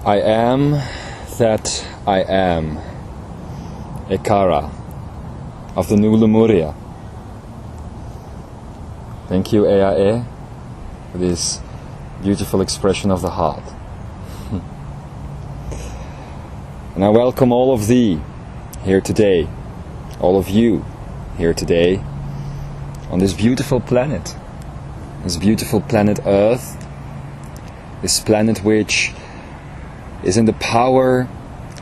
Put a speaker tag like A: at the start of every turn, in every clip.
A: I am that I am, Ekara, of the new Lemuria. Thank you, Eae, for this beautiful expression of the heart. And I welcome all of thee here today, all of you here today, on this beautiful planet Earth, this planet which is in the power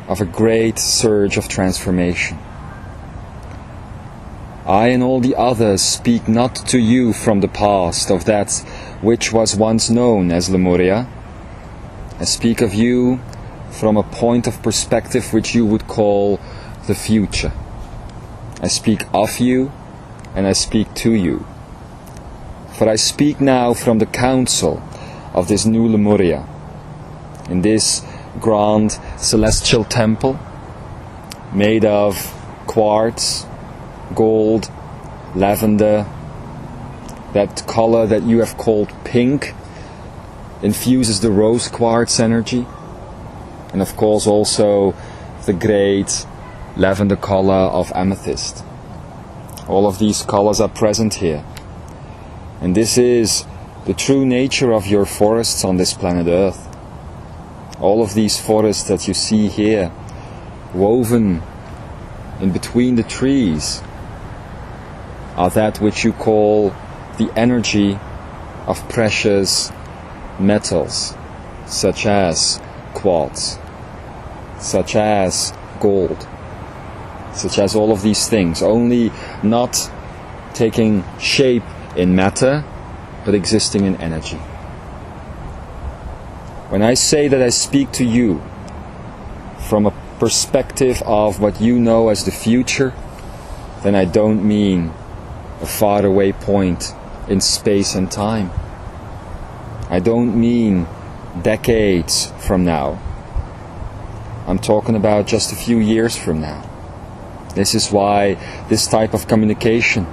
A: of a great surge of transformation. I and all the others speak not to you from the past of that which was once known as Lemuria. I speak of you from a point of perspective which you would call the future. I speak of you and I speak to you. For I speak now from the council of this new Lemuria, in this grand celestial temple made of quartz, gold, lavender. That color that you have called pink infuses the rose quartz energy, and of course also the great lavender color of amethyst. All of these colors are present here, and this is the true nature of your forests on this planet Earth. All of these forests that you see here, woven in between the trees, are that which you call the energy of precious metals, such as quartz, such as gold, such as all of these things, only not taking shape in matter, but existing in energy. When I say that I speak to you from a perspective of what you know as the future, then I don't mean a faraway point in space and time. I don't mean decades from now. I'm talking about just a few years from now. This is why this type of communication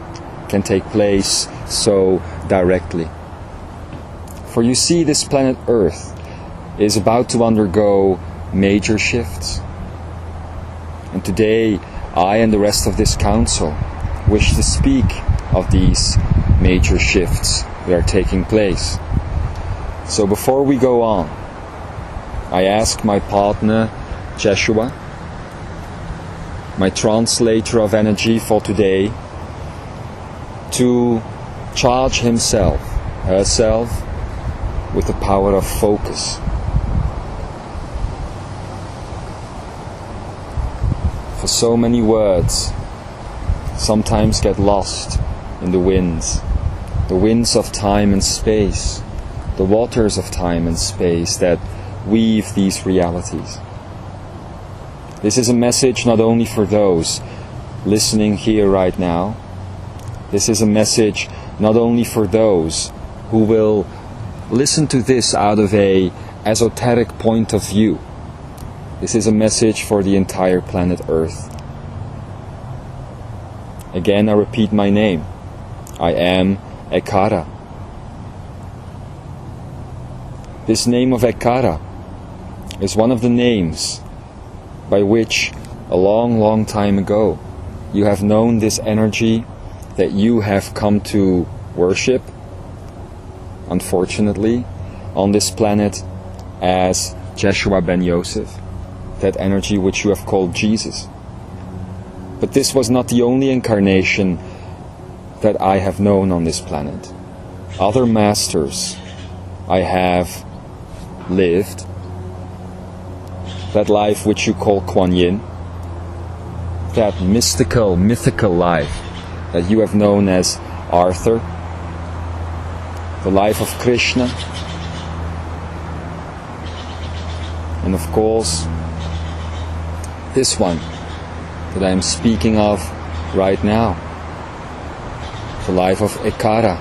A: can take place so directly. For you see, this planet Earth is about to undergo major shifts. And today, I and the rest of this council wish to speak of these major shifts that are taking place. So before we go on, I ask my partner, Jeshua, my translator of energy for today, to charge himself, herself, with the power of focus. For so many words sometimes get lost in the winds of time and space, the waters of time and space that weave these realities. This is a message not only for those listening here right now. This is a message not only for those who will listen to this out of an esoteric point of view. This is a message for the entire planet Earth. Again, I repeat my name. I am Ekara. This name of Ekara is one of the names by which a long time ago you have known this energy that you have come to worship, unfortunately, on this planet as Jeshua ben Yosef, that energy which you have called Jesus. But this was not the only incarnation that I have known on this planet. Other masters I have lived, that life which you call Kuan Yin, that mythical life that you have known as Arthur, the life of Krishna, and of course this one that I am speaking of right now, the life of Ekara.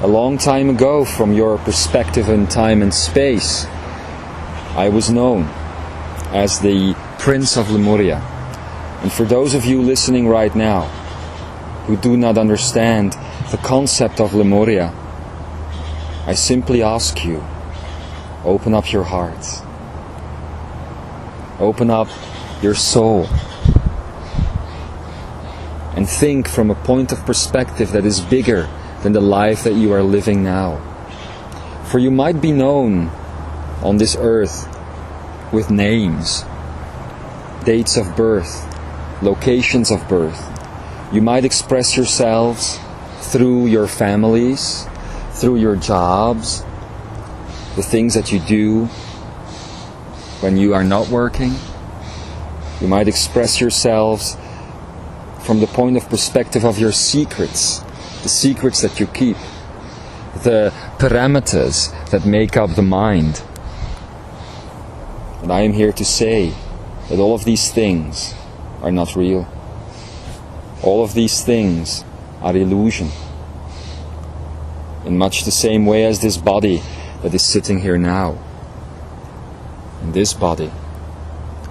A: A long time ago, from your perspective in time and space, I was known as the Prince of Lemuria. And for those of you listening right now who do not understand the concept of Lemuria, I simply ask you, Open up your heart. Open up your soul. And think from a point of perspective that is bigger than the life that you are living now. For you might be known on this earth with names, dates of birth, locations of birth. You might express yourselves through your families, through your jobs, the things that you do when you are not working. You might express yourselves from the point of perspective of your secrets, the secrets that you keep, the parameters that make up the mind. And I am here to say that all of these things are not real. All of these things are illusion. In much the same way as this body that is sitting here now. And this body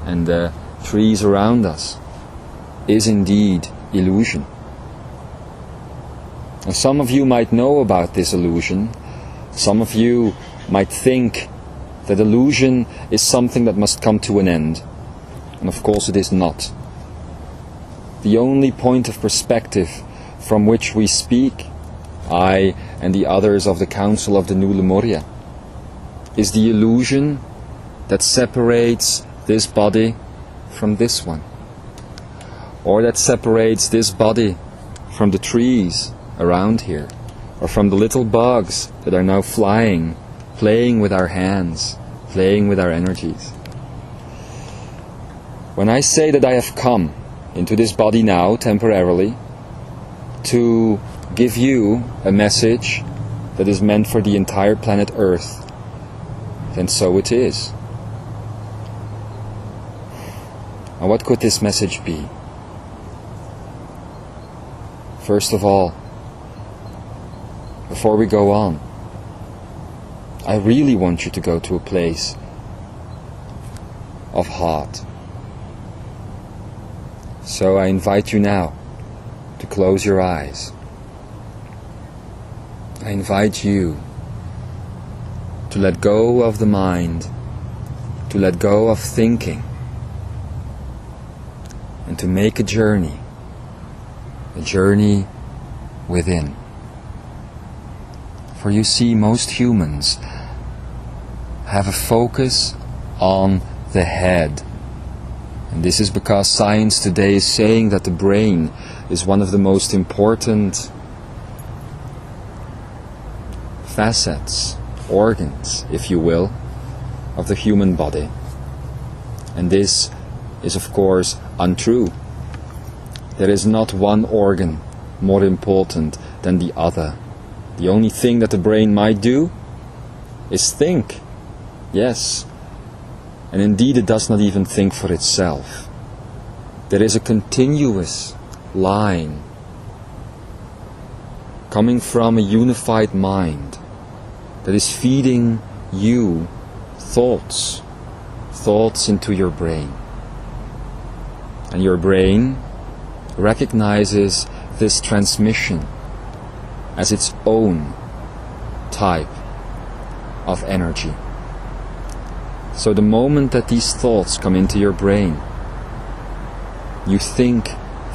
A: and the trees around us is indeed illusion. And some of you might know about this illusion. Some of you might think that illusion is something that must come to an end. And of course it is not. The only point of perspective from which we speak, I and the others of the Council of the New Lemuria, is the illusion that separates this body from this one. Or that separates this body from the trees around here, or from the little bugs that are now flying, playing with our hands, playing with our energies. When I say that I have come into this body now, temporarily, to give you a message that is meant for the entire planet Earth, then so it is. And what could this message be? First of all, before we go on, I really want you to go to a place of heart. So I invite you now to close your eyes. I invite you to let go of the mind, to let go of thinking, and to make a journey within. For you see, most humans have a focus on the head. And this is because science today is saying that the brain is one of the most important facets, organs, if you will, of the human body. And this is of course untrue. There is not one organ more important than the other. The only thing that the brain might do is think. Yes. And indeed it does not even think for itself. There is a continuous line coming from a unified mind that is feeding you thoughts into your brain. And your brain recognizes this transmission as its own type of energy. So the moment that these thoughts come into your brain, you think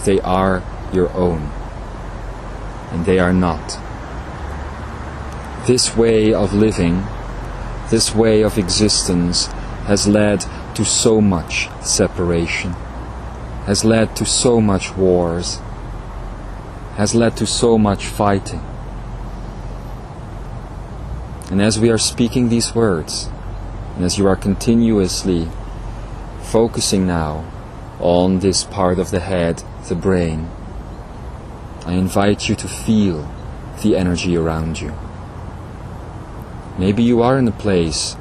A: they are your own, and they are not. This way of living, this way of existence has led to so much separation, has led to so much wars, has led to so much fighting. And as we are speaking these words, and as you are continuously focusing now on this part of the head, the brain, I invite you to feel the energy around you. Maybe you are in a place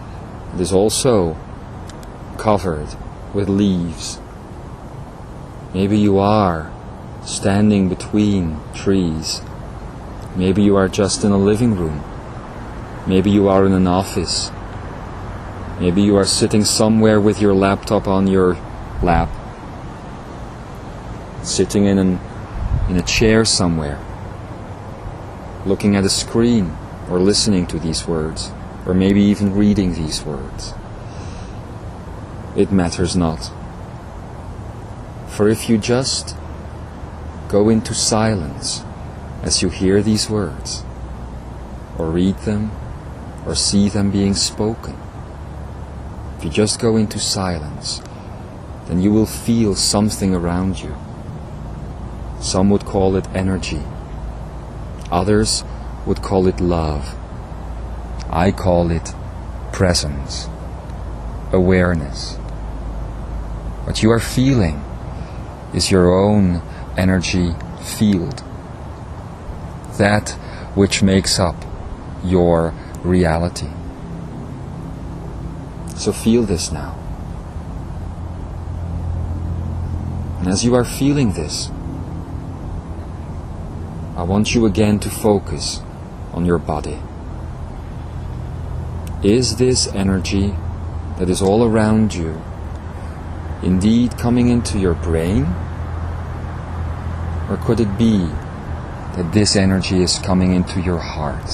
A: that is also covered with leaves. Maybe you are standing between trees. Maybe you are just in a living room. Maybe you are in an office. Maybe you are sitting somewhere with your laptop on your lap, sitting in a chair somewhere, looking at a screen or listening to these words. or maybe even reading these words. It matters not. For if you just go into silence as you hear these words, or read them, or see them being spoken, if you just go into silence, then you will feel something around you. Some would call it energy. Others would call it love. I call it presence, awareness. What you are feeling is your own energy field, that which makes up your reality. So feel this now. And as you are feeling this, I want you again to focus on your body. Is this energy that is all around you indeed coming into your brain? Or could it be that this energy is coming into your heart,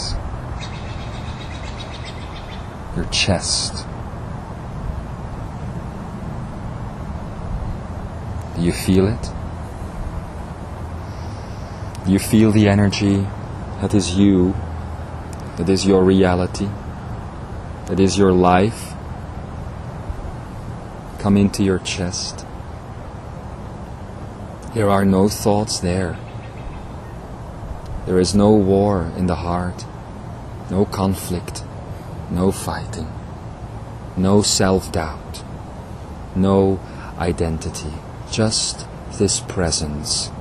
A: your chest? Do you feel it? Do you feel the energy that is you, that is your reality, that is your life, come into your chest? There are no thoughts there. There is no war in the heart, no conflict, no fighting, no self-doubt, no identity, just this presence.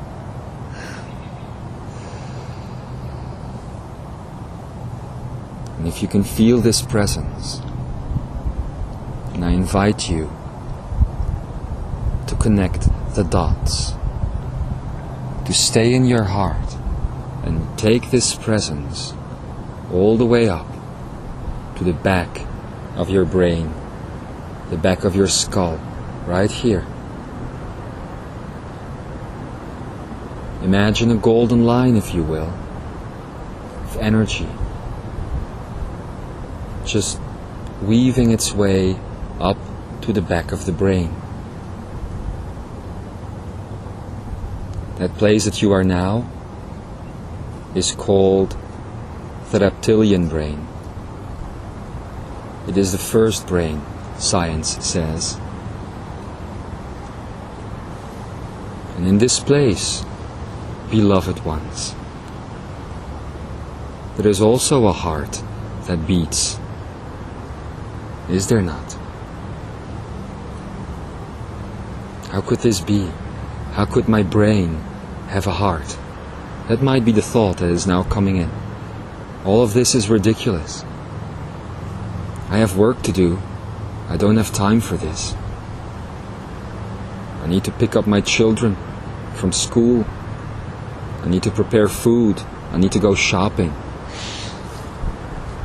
A: And if you can feel this presence, and I invite you to connect the dots, to stay in your heart and take this presence all the way up to the back of your brain, the back of your skull, right here. Imagine a golden line, if you will, of energy, just weaving its way up to the back of the brain. That place that you are now is called the reptilian brain. It is the first brain, science says. And in this place, beloved ones, there is also a heart that beats. Is there not? How could this be? How could my brain have a heart? That might be the thought that is now coming in. All of this is ridiculous. I have work to do. I don't have time for this. I need to pick up my children from school. I need to prepare food. I need to go shopping.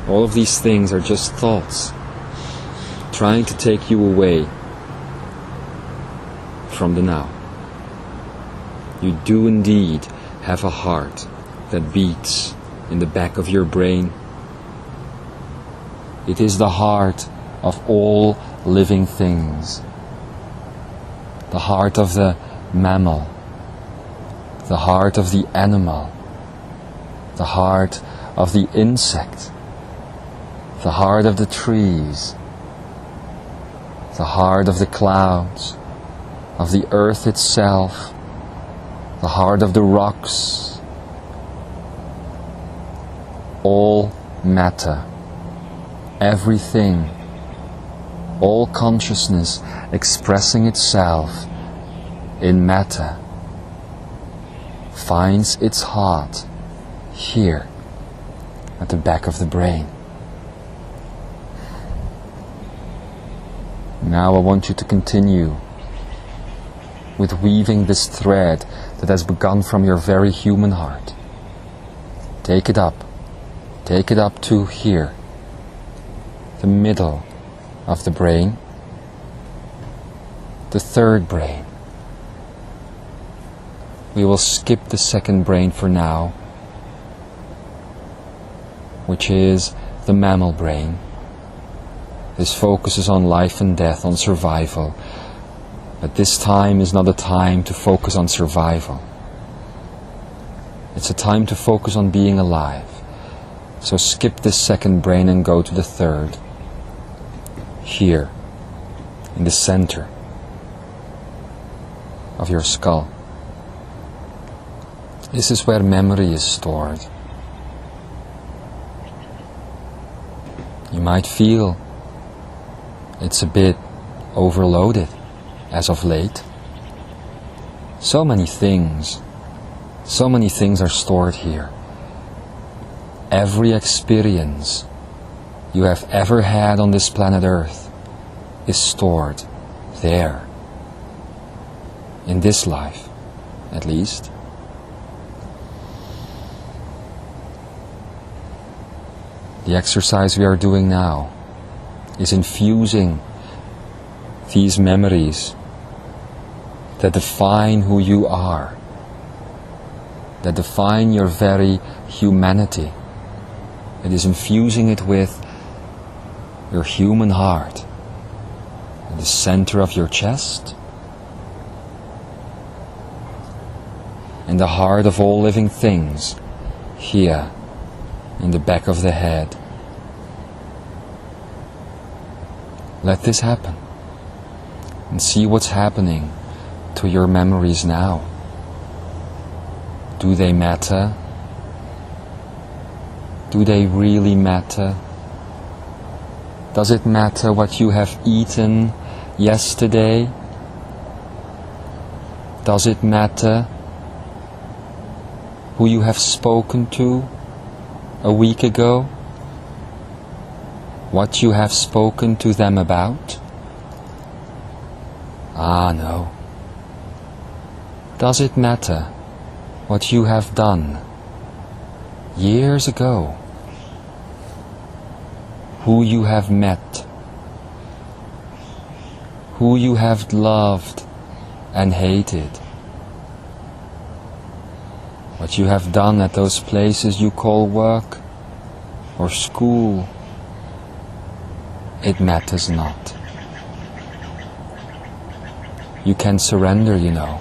A: All of these things are just thoughts trying to take you away from the now. You do indeed have a heart that beats in the back of your brain. It is the heart of all living things. The heart of the mammal, the heart of the animal, the heart of the insect, the heart of the trees, the heart of the clouds, of the earth itself, the heart of the rocks. All matter, everything, all consciousness expressing itself in matter finds its heart here at the back of the brain. Now I want you to continue with weaving this thread that has begun from your very human heart. Take it up to here, the middle of the brain, the third brain. We will skip the second brain for now, which is the mammal brain. This focuses on life and death, on survival. But this time is not a time to focus on survival. It's a time to focus on being alive. So skip this second brain and go to the third. Here, in the center of your skull. This is where memory is stored. You might feel it's a bit overloaded as of late. So many things are stored here. Every experience you have ever had on this planet Earth is stored there. In this life, at least. The exercise we are doing now is infusing these memories that define who you are, that define your very humanity. It is infusing it with your human heart, in the center of your chest, in the heart of all living things, here, in the back of the head. Let this happen and see what's happening to your memories now. Do they matter? Do they really matter? Does it matter what you have eaten yesterday? Does it matter who you have spoken to a week ago? What you have spoken to them about? Ah, no. Does it matter what you have done years ago? Who you have met? Who you have loved and hated? What you have done at those places you call work or school? It matters not. You can surrender, you know.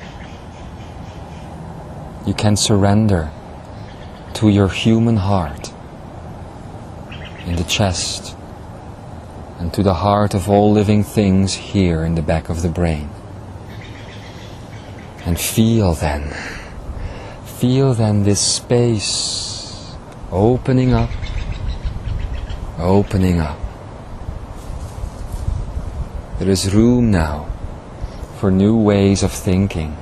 A: You can surrender to your human heart in the chest and to the heart of all living things here in the back of the brain. And feel then this space opening up. There is room now for new ways of thinking,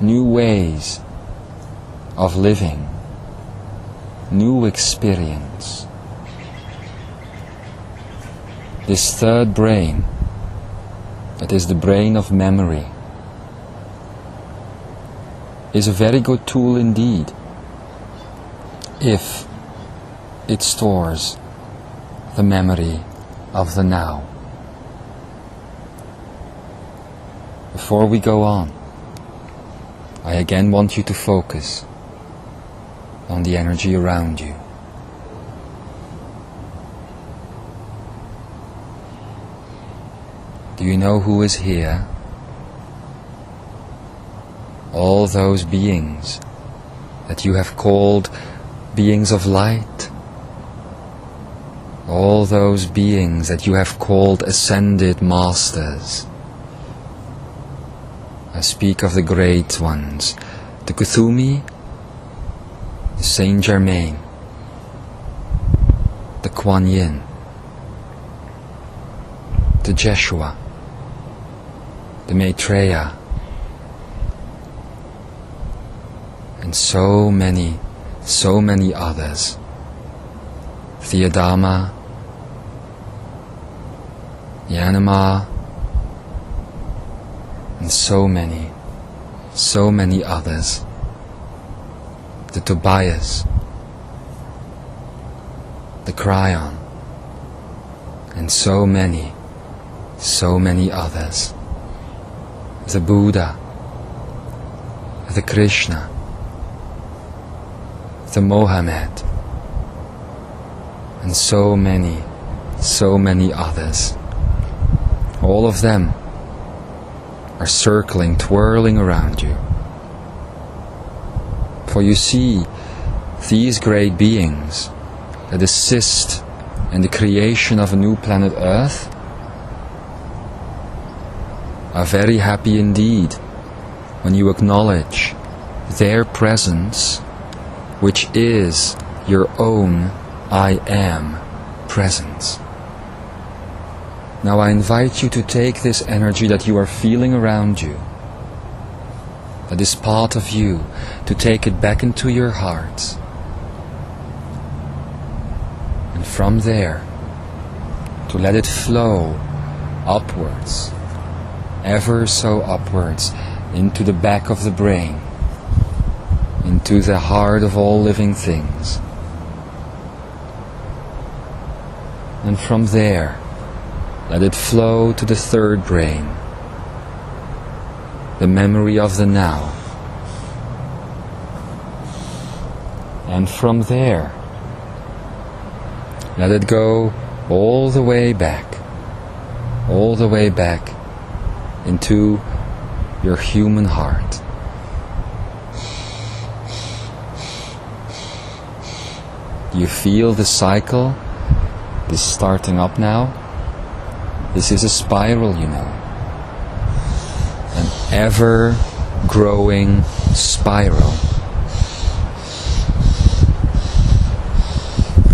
A: new ways of living, new experience. This third brain, that is the brain of memory, is a very good tool indeed if it stores the memory of the now. Before we go on, I again want you to focus on the energy around you. Do you know who is here? All those beings that you have called beings of light, all those beings that you have called ascended masters. I speak of the great ones, the Kuthumi, the Saint Germain, the Kuan Yin, the Jeshua, the Maitreya, and so many others. The Adama, the Anima, and so many others. The Tobias, the Cryon, and so many others. The Buddha, the Krishna, the Mohammed, and so many so many others. All of them are circling, twirling around you. For you see, these great beings that assist in the creation of a new planet Earth are very happy indeed when you acknowledge their presence, which is your own I Am presence. Now I invite you to take this energy that you are feeling around you, that is part of you, to take it back into your heart. And from there, to let it flow upwards, ever so upwards, into the back of the brain, into the heart of all living things. And from there, let it flow to the third brain, the memory of the now. And from there, let it go all the way back into your human heart. You feel the cycle is starting up now. This is a spiral, you know. An ever-growing spiral.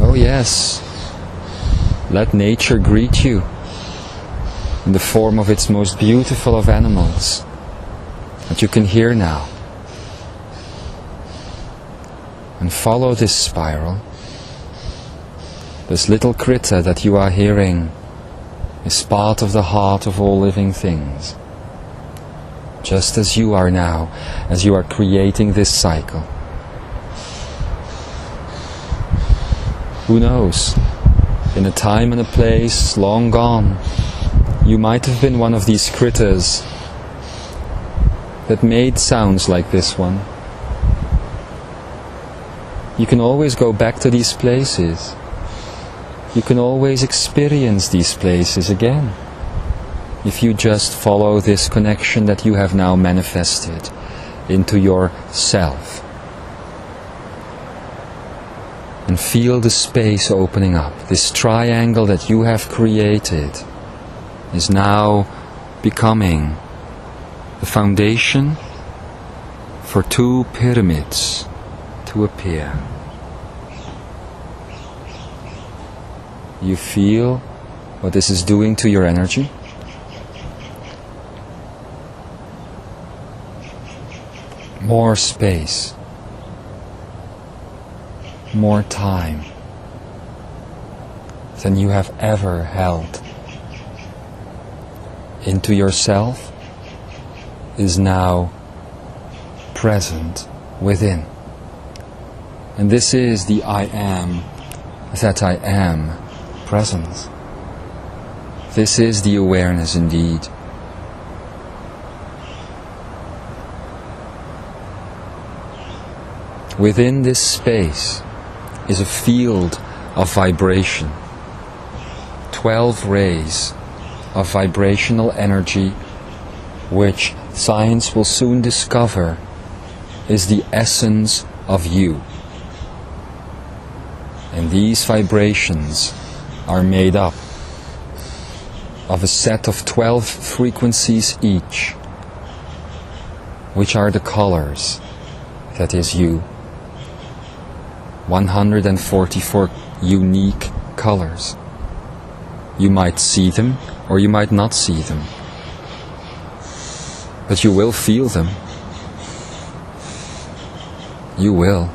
A: Oh yes, let nature greet you in the form of its most beautiful of animals that you can hear now. And follow this spiral. This little critter that you are hearing is part of the heart of all living things. Just as you are now, as you are creating this cycle. Who knows? In a time and a place long gone, you might have been one of these critters that made sounds like this one. You can always go back to these places. You can always experience these places again, if you just follow this connection that you have now manifested into your self. And feel the space opening up. This triangle that you have created is now becoming the foundation for two pyramids to appear. You feel what this is doing to your energy? More space, more time than you have ever held into yourself is now present within. And this is the I am that I am presence. This is the awareness indeed. Within this space is a field of vibration. 12 rays of vibrational energy, which science will soon discover is the essence of you. And these vibrations are made up of a set of 12 frequencies each, which are the colors that is you. 144 unique colors. You might see them or you might not see them, but you will feel them. You will.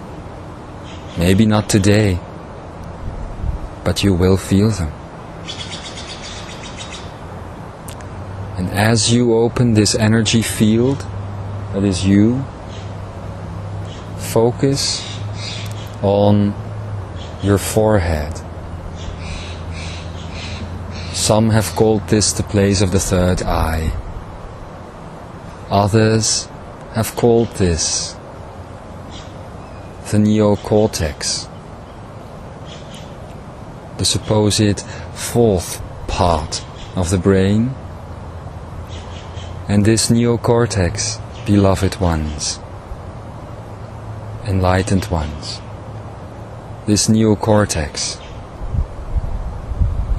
A: Maybe not today, but you will feel them. And as you open this energy field that is you, focus on your forehead. Some have called this the place of the third eye. Others have called this the neocortex, the supposed fourth part of the brain, and this neocortex, beloved ones, enlightened ones, this neocortex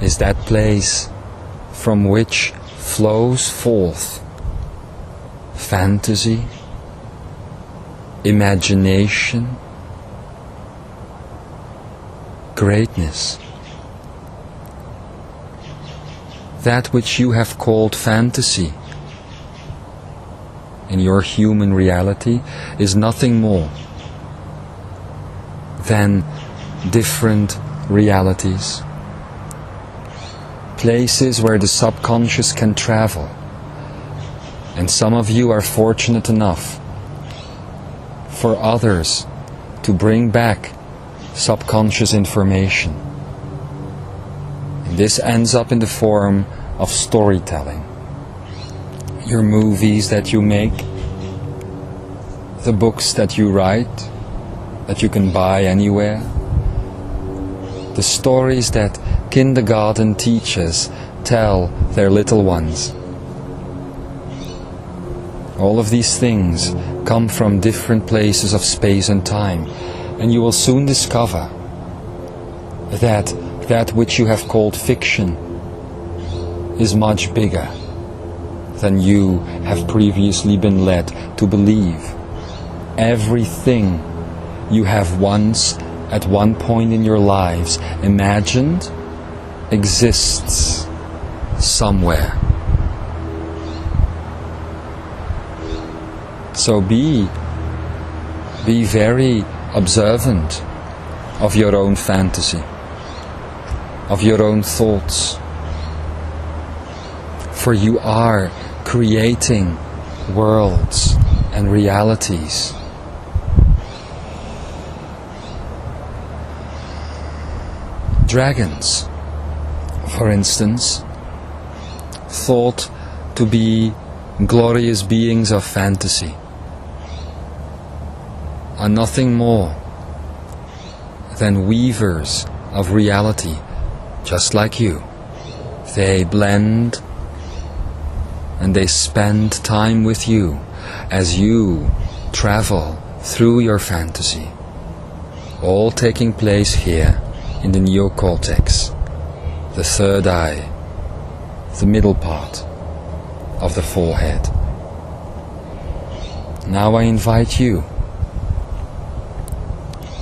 A: is that place from which flows forth fantasy, imagination, greatness. That which you have called fantasy in your human reality is nothing more than different realities, places where the subconscious can travel. And some of you are fortunate enough for others to bring back subconscious information. And this ends up in the form of storytelling. Your movies that you make, the books that you write, that you can buy anywhere, the stories that kindergarten teachers tell their little ones. All of these things come from different places of space and time, and you will soon discover that that which you have called fiction is much bigger than you have previously been led to believe. Everything you have once, at one point in your lives, imagined exists somewhere. So be very observant of your own fantasy, of your own thoughts, for you are creating worlds and realities. Dragons, for instance, thought to be glorious beings of fantasy, are nothing more than weavers of reality, just like you. They blend and they spend time with you as you travel through your fantasy, all taking place here in the neocortex, the third eye, the middle part of the forehead. Now I invite you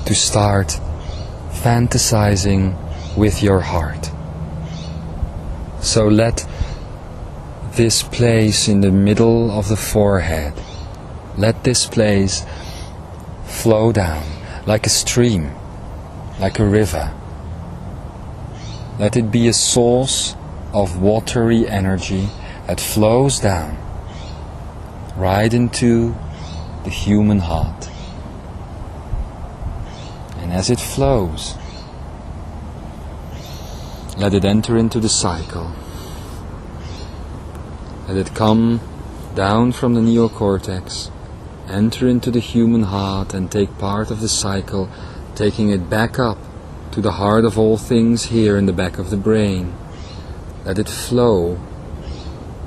A: to start fantasizing with your heart. So let this place in the middle of the forehead, let this place flow down like a stream, like a river. Let it be a source of watery energy that flows down right into the human heart. And as it flows, let it enter into the cycle. Let it come down from the neocortex, enter into the human heart and take part of the cycle, taking it back up to the heart of all things here in the back of the brain. Let it flow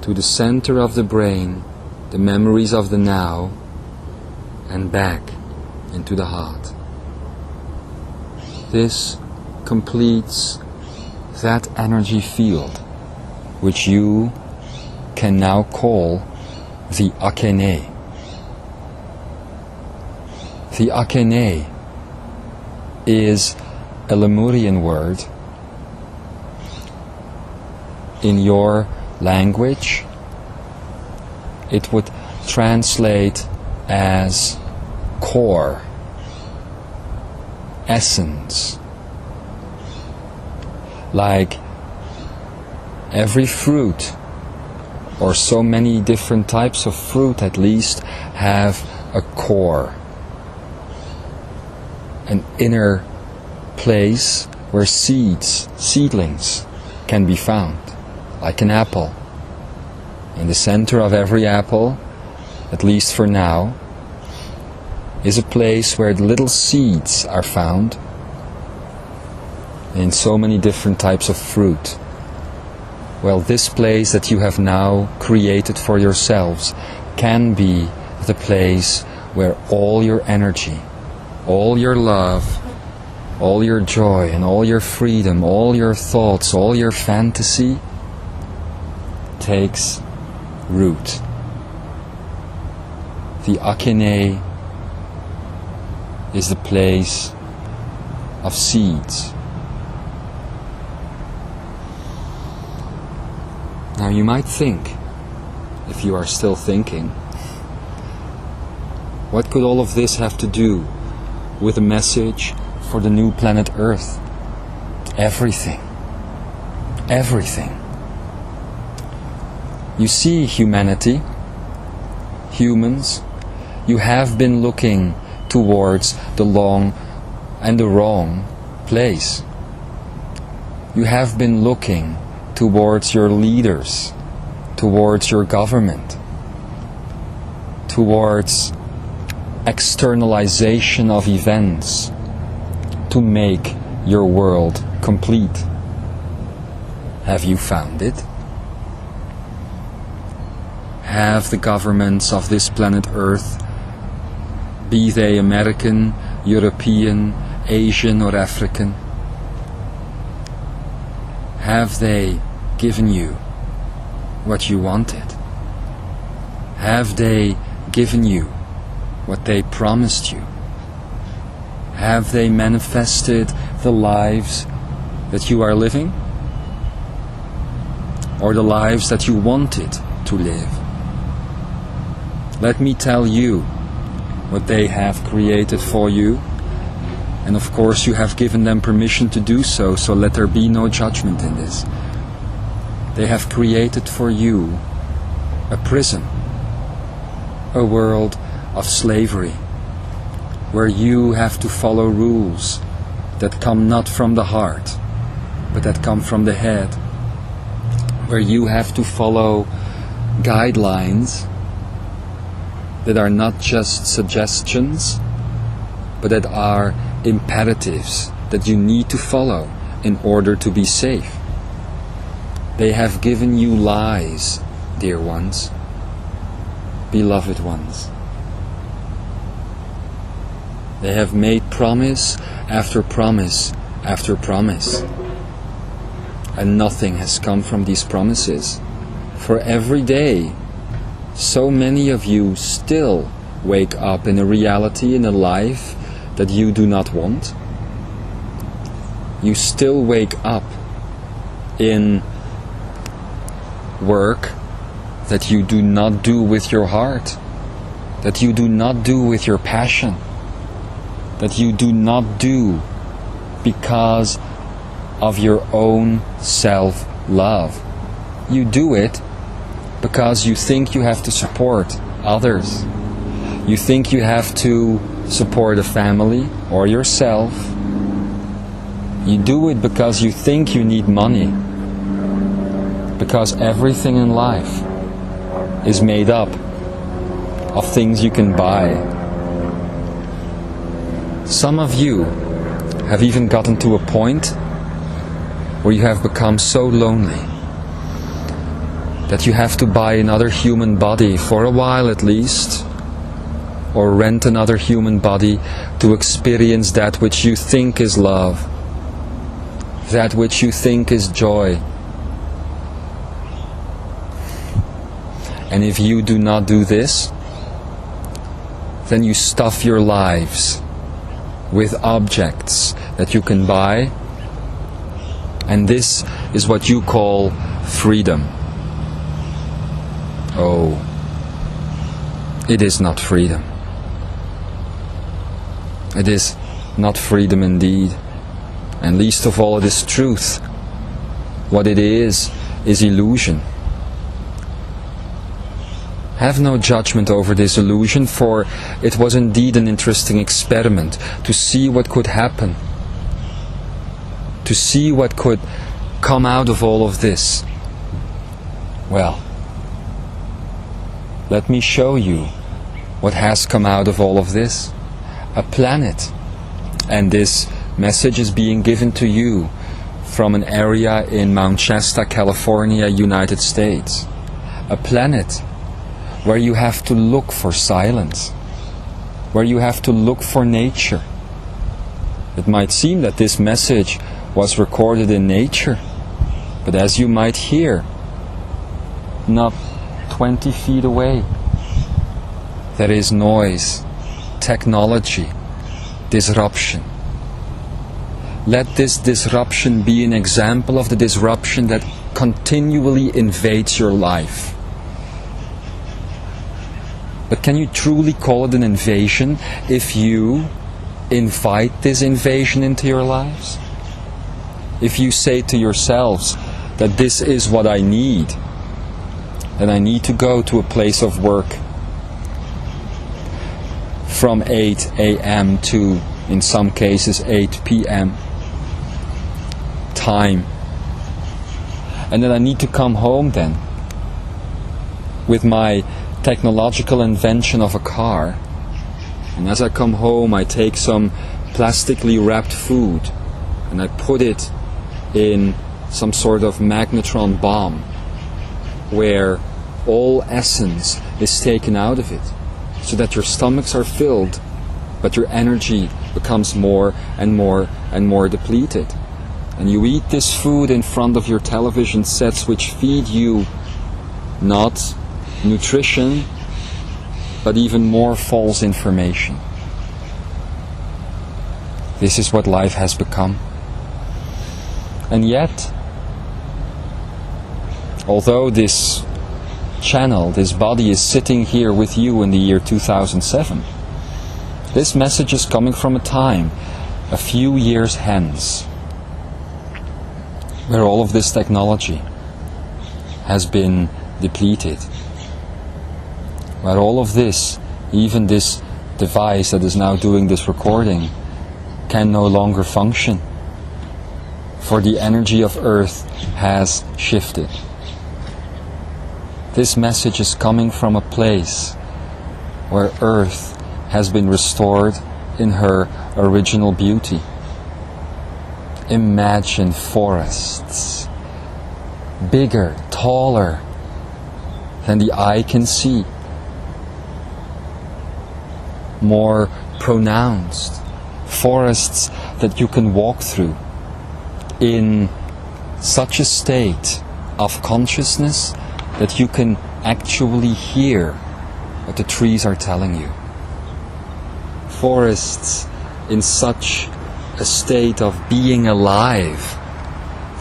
A: to the center of the brain, the memories of the now, and back into the heart. This completes that energy field, which you can now call the Akene. The Akene is a Lemurian word. In your language, it would translate as core, essence. Like every fruit, or so many different types of fruit at least, have a core, an inner place where seedlings can be found, like an apple. In the center of every apple, at least for now, is a place where the little seeds are found. in so many different types of fruit. Well, this place that you have now created for yourselves can be the place where all your energy, all your love, all your joy and all your freedom, all your thoughts, all your fantasy takes root. The Akene is the place of seeds. Now you might think, if you are still thinking, what could all of this have to do with a message for the new planet Earth? Everything. Everything. You see, humanity, humans, you have been looking towards the long and the wrong place. You have been looking towards your leaders, towards your government, towards externalization of events to make your world complete. Have you found it? Have the governments of this planet Earth, be they American, European, Asian or African, have they given you what you wanted? Have they given you what they promised you? Have they manifested the lives that you are living? Or the lives that you wanted to live? Let me tell you what they have created for you. And of course you have given them permission to do so, so let there be no judgment in this. They have created for you a prison, a world of slavery, where you have to follow rules that come not from the heart, but that come from the head, where you have to follow guidelines that are not just suggestions, but that are imperatives that you need to follow in order to be safe. They have given you lies, dear ones, beloved ones. They have made promise after promise after promise, and nothing has come from these promises. For every day, so many of you still wake up in a reality, in a life that you do not want. You still wake up in work that you do not do with your heart, that you do not do with your passion, that you do not do because of your own self-love. You do it because you think you have to support others. You think you have to support a family or yourself. You do it because you think you need money. Because everything in life is made up of things you can buy. Some of you have even gotten to a point where you have become so lonely that you have to buy another human body for a while at least, or rent another human body to experience that which you think is love, that which you think is joy. And if you do not do this, then you stuff your lives with objects that you can buy, and this is what you call freedom. Oh, it is not freedom. It is not freedom indeed, and least of all it is truth. What it is illusion. Have no judgment over this illusion, for it was indeed an interesting experiment to see what could happen, to see what could come out of all of this. Well, let me show you what has come out of all of this. A planet. And this message is being given to you from an area in Mount Shasta, California, United States. A planet where you have to look for silence, where you have to look for nature. It might seem that this message was recorded in nature, but as you might hear, not 20 feet away, there is noise, technology, disruption. Let this disruption be an example of the disruption that continually invades your life. But can you truly call it an invasion if you invite this invasion into your lives? If you say to yourselves that this is what I need, then I need to go to a place of work from 8 a.m. to, in some cases, 8 p.m. time. And then I need to come home then with my technological invention of a car. And as I come home, I take some plastically wrapped food and I put it in some sort of magnetron bomb where all essence is taken out of it, so that your stomachs are filled, but your energy becomes more and more and more depleted. And you eat this food in front of your television sets which feed you not nutrition, but even more false information. This is what life has become. And yet, although this channel, this body is sitting here with you in the year 2007, this message is coming from a time, a few years hence, where all of this technology has been depleted, where all of this, even this device that is now doing this recording, can no longer function, for the energy of Earth has shifted. This message is coming from a place where Earth has been restored in her original beauty. Imagine forests, bigger, taller than the eye can see, more pronounced, forests that you can walk through in such a state of consciousness that you can actually hear what the trees are telling you. Forests in such a state of being alive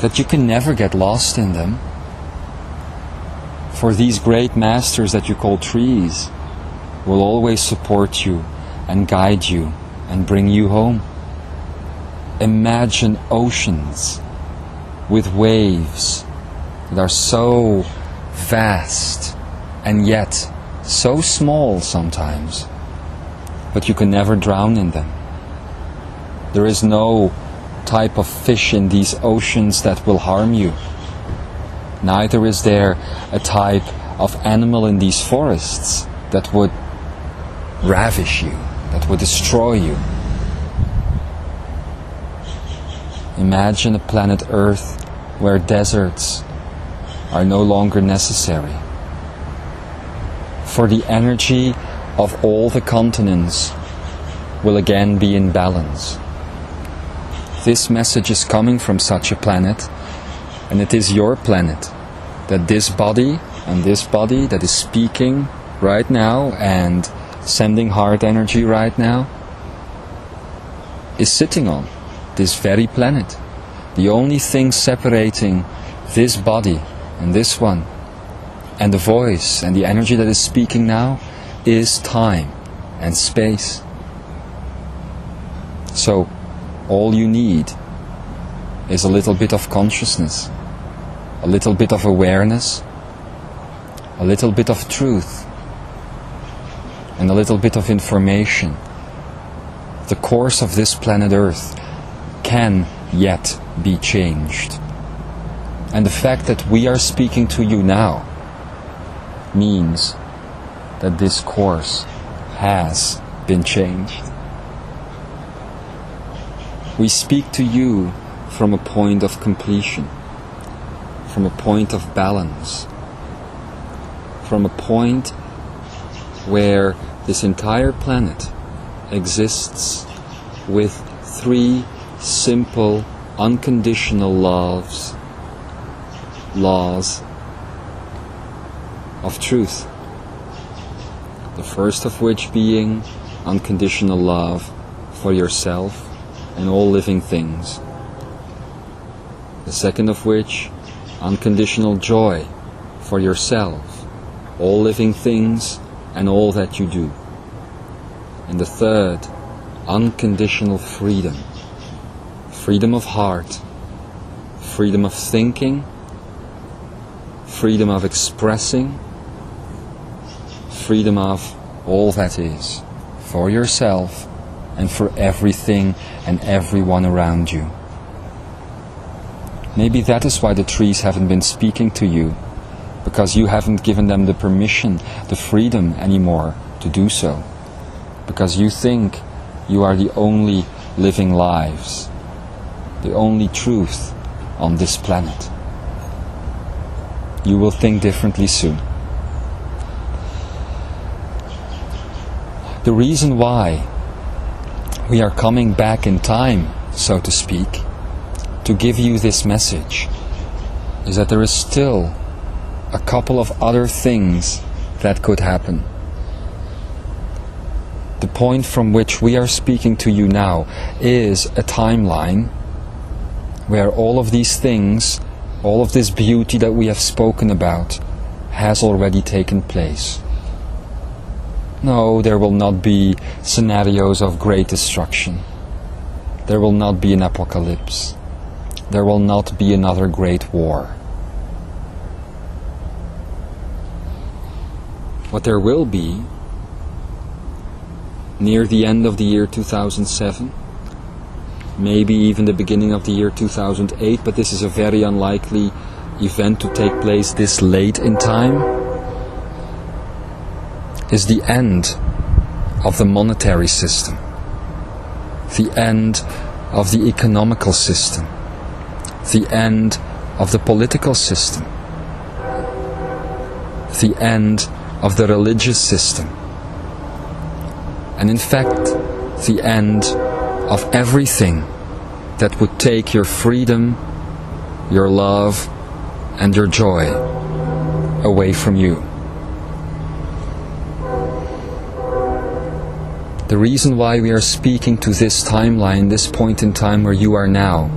A: that you can never get lost in them. For these great masters that you call trees will always support you and guide you and bring you home. Imagine oceans with waves that are so vast and yet so small sometimes, but you can never drown in them. There is no type of fish in these oceans that will harm you. Neither is there a type of animal in these forests that would ravish you, that would destroy you. Imagine a planet Earth where deserts are no longer necessary, for the energy of all the continents will again be in balance. This message is coming from such a planet, and it is your planet that this body and this body that is speaking right now and sending heart energy right now is sitting on. This very planet. The only thing separating this body and this one and the voice and the energy that is speaking now is time and space. So all you need is a little bit of consciousness, a little bit of awareness, a little bit of truth, and a little bit of information. The course of this planet Earth can yet be changed. And the fact that we are speaking to you now means that this course has been changed. We speak to you from a point of completion, from a point of balance, from a point where this entire planet exists with three simple, unconditional laws of truth. The first of which being unconditional love for yourself and all living things. The second of which, unconditional joy for yourself, all living things and all that you do. And the third, unconditional freedom. Freedom of heart, freedom of thinking, freedom of expressing, freedom of all that is, for yourself and for everything and everyone around you. Maybe that is why the trees haven't been speaking to you, because you haven't given them the permission, the freedom anymore to do so. Because you think you are the only living lives, the only truth on this planet. You will think differently soon. The reason why we are coming back in time, so to speak, to give you this message, is that there is still a couple of other things that could happen. The point from which we are speaking to you now is a timeline where all of these things, all of this beauty that we have spoken about, has already taken place. No, there will not be scenarios of great destruction. There will not be an apocalypse. There will not be another great war. What there will be, near the end of the year 2007, maybe even the beginning of the year 2008, but this is a very unlikely event to take place this late in time, is the end of the monetary system, the end of the economical system, the end of the political system, the end of the religious system, and in fact the end of everything that would take your freedom, your love and your joy away from you. The reason why we are speaking to this timeline, this point in time where you are now,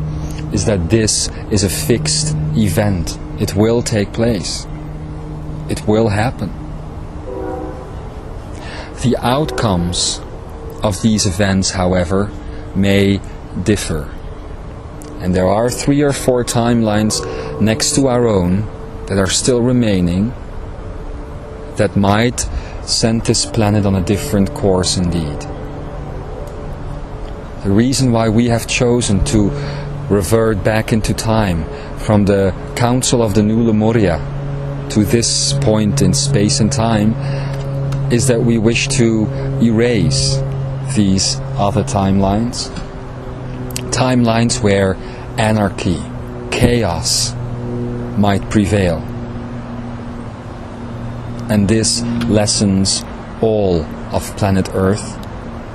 A: is that this is a fixed event. It will take place. It will happen. The outcomes of these events, however, may differ. And there are 3 or 4 timelines next to our own that are still remaining that might send this planet on a different course indeed. The reason why we have chosen to revert back into time from the Council of the New Lemuria to this point in space and time is that we wish to erase these other timelines. Timelines where anarchy, chaos might prevail. And this lessens all of planet Earth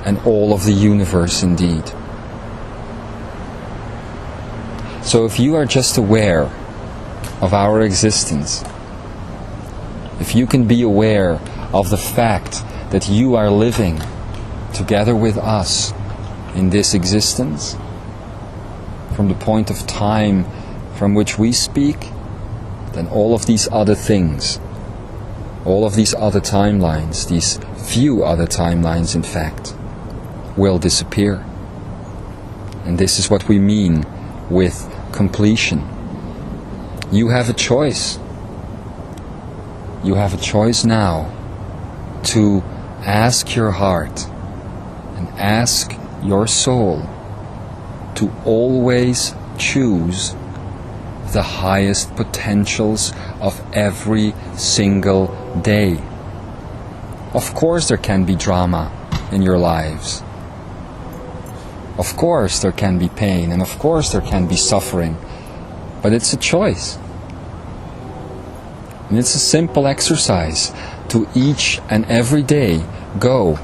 A: and all of the universe indeed. So if you are just aware of our existence, if you can be aware of the fact that you are living together with us in this existence, from the point of time from which we speak, then all of these other things, all of these other timelines, these few other timelines in fact, will disappear. And this is what we mean with completion. You have a choice. You have a choice now to ask your heart and ask your soul to always choose the highest potentials of every single day. Of course there can be drama in your lives. Of course there can be pain, and of course there can be suffering, but it's a choice. And it's a simple exercise to each and every day go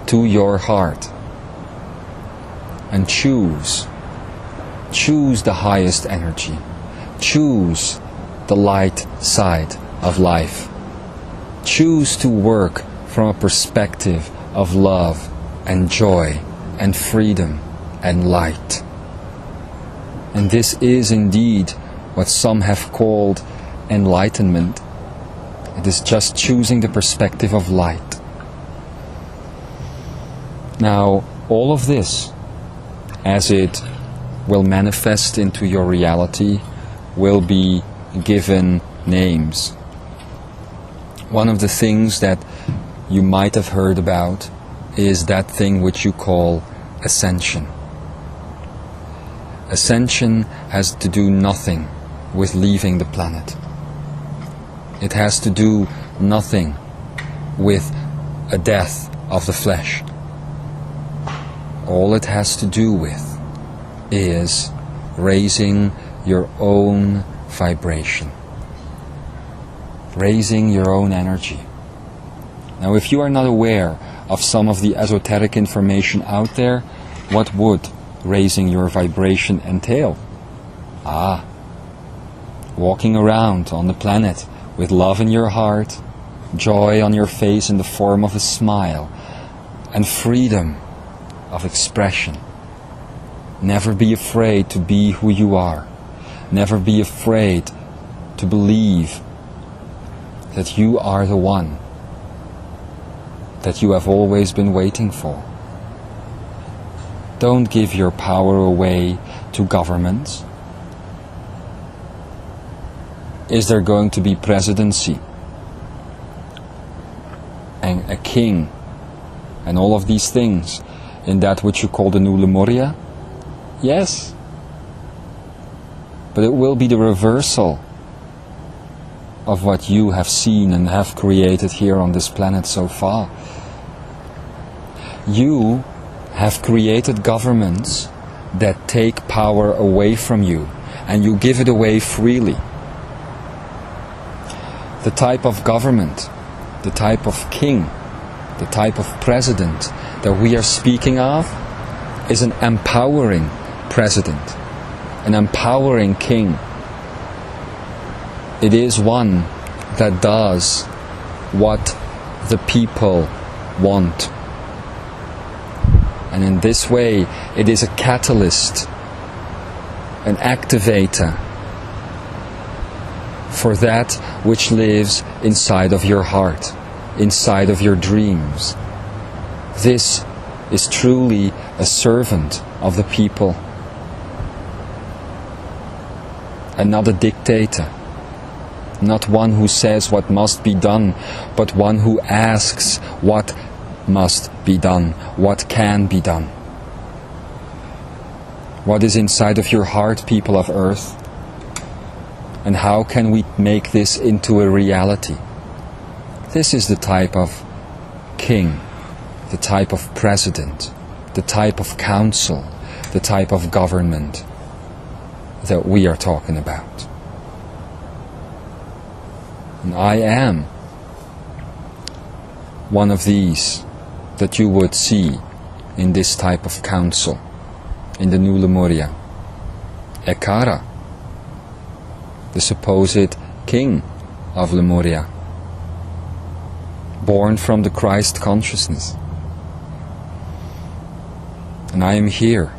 A: to your heart and choose the highest energy, choose the light side of life, choose to work from a perspective of love and joy and freedom and light. And this is indeed what some have called enlightenment. It is just choosing the perspective of light. Now, all of this, as it will manifest into your reality, will be given names. One of the things that you might have heard about is that thing which you call ascension. Ascension has to do nothing with leaving the planet. It has to do nothing with a death of the flesh. All it has to do with is raising your own vibration, raising your own energy. Now, if you are not aware of some of the esoteric information out there, what would raising your vibration entail? Walking around on the planet with love in your heart, joy on your face in the form of a smile, and freedom of expression. Never be afraid to be who you are. Never be afraid to believe that you are the one that you have always been waiting for. Don't give your power away to governments. Is there going to be presidency and a king and all of these things in that which you call the new Lemuria? Yes. But it will be the reversal of what you have seen and have created here on this planet so far. You have created governments that take power away from you, and you give it away freely. The type of government, the type of king, the type of president that we are speaking of is an empowering president, an empowering king. It is one that does what the people want. And in this way, it is a catalyst, an activator for that which lives inside of your heart, inside of your dreams. This is truly a servant of the people, and not a dictator. Not one who says what must be done, but one who asks what must be done, what can be done. What is inside of your heart, people of Earth? And how can we make this into a reality? This is the type of king, the type of president, the type of council, the type of government that we are talking about. And I am one of these that you would see in this type of council, in the new Lemuria. Ekara, the supposed king of Lemuria, born from the Christ consciousness. And I am here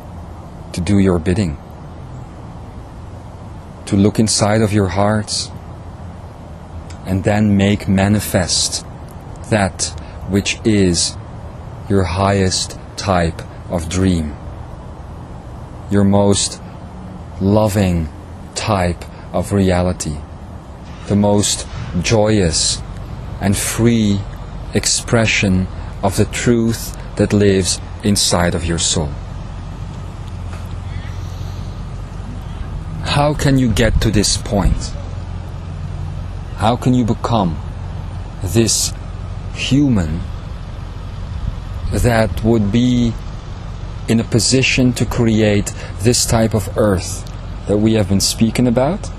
A: to do your bidding, to look inside of your hearts and then make manifest that which is your highest type of dream, your most loving type of reality, the most joyous and free expression of the truth that lives inside of your soul. How can you get to this point? How can you become this human that would be in a position to create this type of earth that we have been speaking about?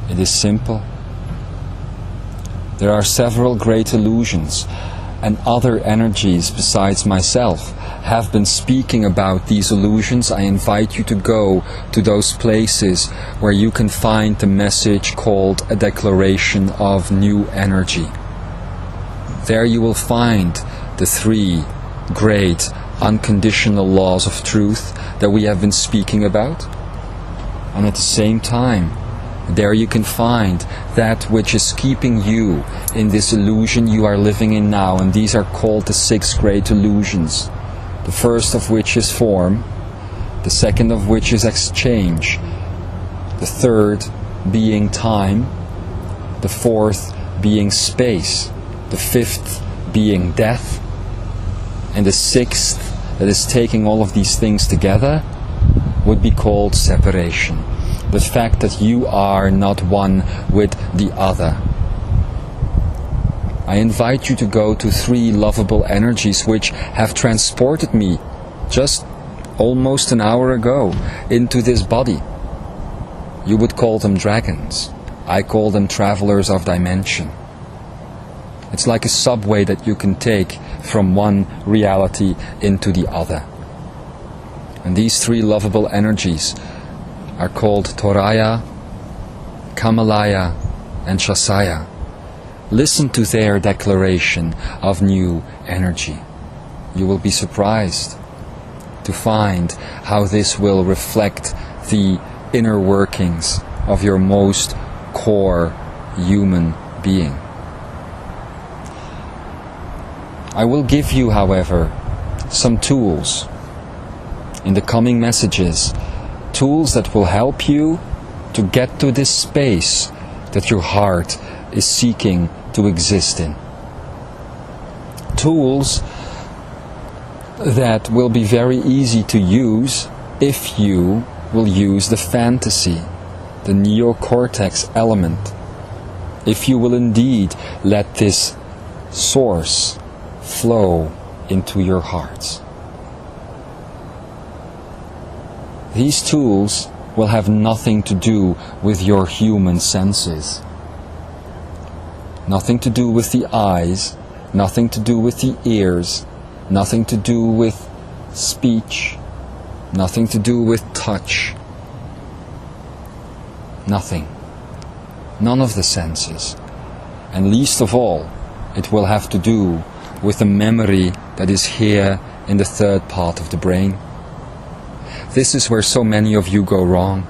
A: It is simple. There are several great illusions, and other energies besides myself have been speaking about these illusions. I invite you to go to those places where you can find the message called a declaration of new energy. There you will find the 3 great unconditional laws of truth that we have been speaking about. And at the same time, there you can find that which is keeping you in this illusion you are living in now, and these are called the 6 great illusions. The first of which is form, the second of which is exchange, the third being time, the fourth being space, the fifth being death, and the sixth, that is taking all of these things together, would be called separation. The fact that you are not one with the other. I invite you to go to 3 lovable energies which have transported me just almost an hour ago into this body. You would call them dragons. I call them travelers of dimension. It's like a subway that you can take from one reality into the other. And these 3 lovable energies are called Toraya, Kamalaya, and Shasaya. Listen to their declaration of new energy. You will be surprised to find how this will reflect the inner workings of your most core human being. I will give you, however, some tools in the coming messages, tools that will help you to get to this space that your heart is seeking to exist in. Tools that will be very easy to use if you will use the fantasy, the neocortex element, if you will indeed let this source flow into your hearts. These tools will have nothing to do with your human senses. Nothing to do with the eyes, nothing to do with the ears, nothing to do with speech, nothing to do with touch. Nothing. None of the senses. And least of all, it will have to do with the memory that is here in the 3rd part of the brain. This is where so many of you go wrong.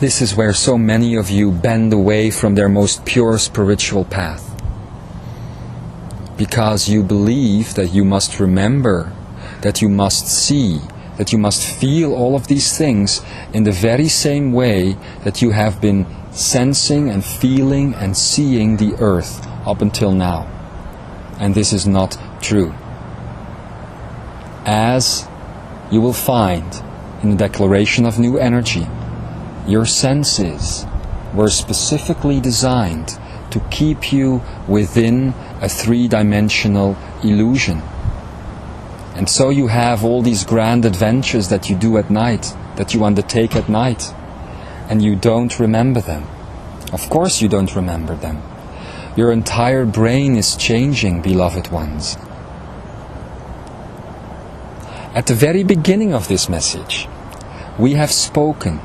A: This is where so many of you bend away from their most pure spiritual path. Because you believe that you must remember, that you must see, that you must feel all of these things in the very same way that you have been sensing and feeling and seeing the earth up until now. And this is not true. As you will find in the declaration of new energy, your senses were specifically designed to keep you within a 3-dimensional illusion. And so you have all these grand adventures that you do at night, that you undertake at night, and you don't remember them. Of course you don't remember them. Your entire brain is changing, beloved ones. At the very beginning of this message, we have spoken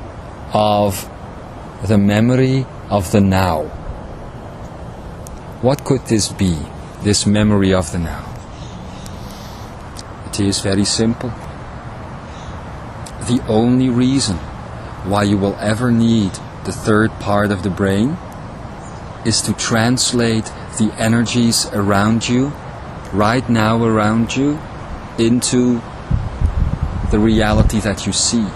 A: of the memory of the now. What could this be, this memory of the now? It is very simple. The only reason why you will ever need the 3rd part of the brain is to translate the energies around you, right now around you, into the reality that you see.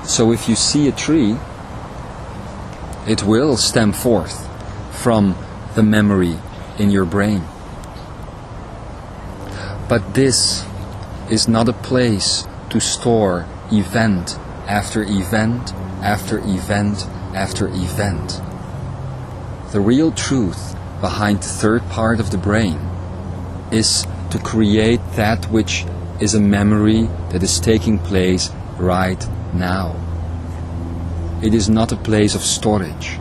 A: So if you see a tree, it will stem forth from the memory in your brain. But this is not a place to store event after event after event after event. The real truth behind the 3rd part of the brain is to create that which is a memory that is taking place right now. It is not a place of storage.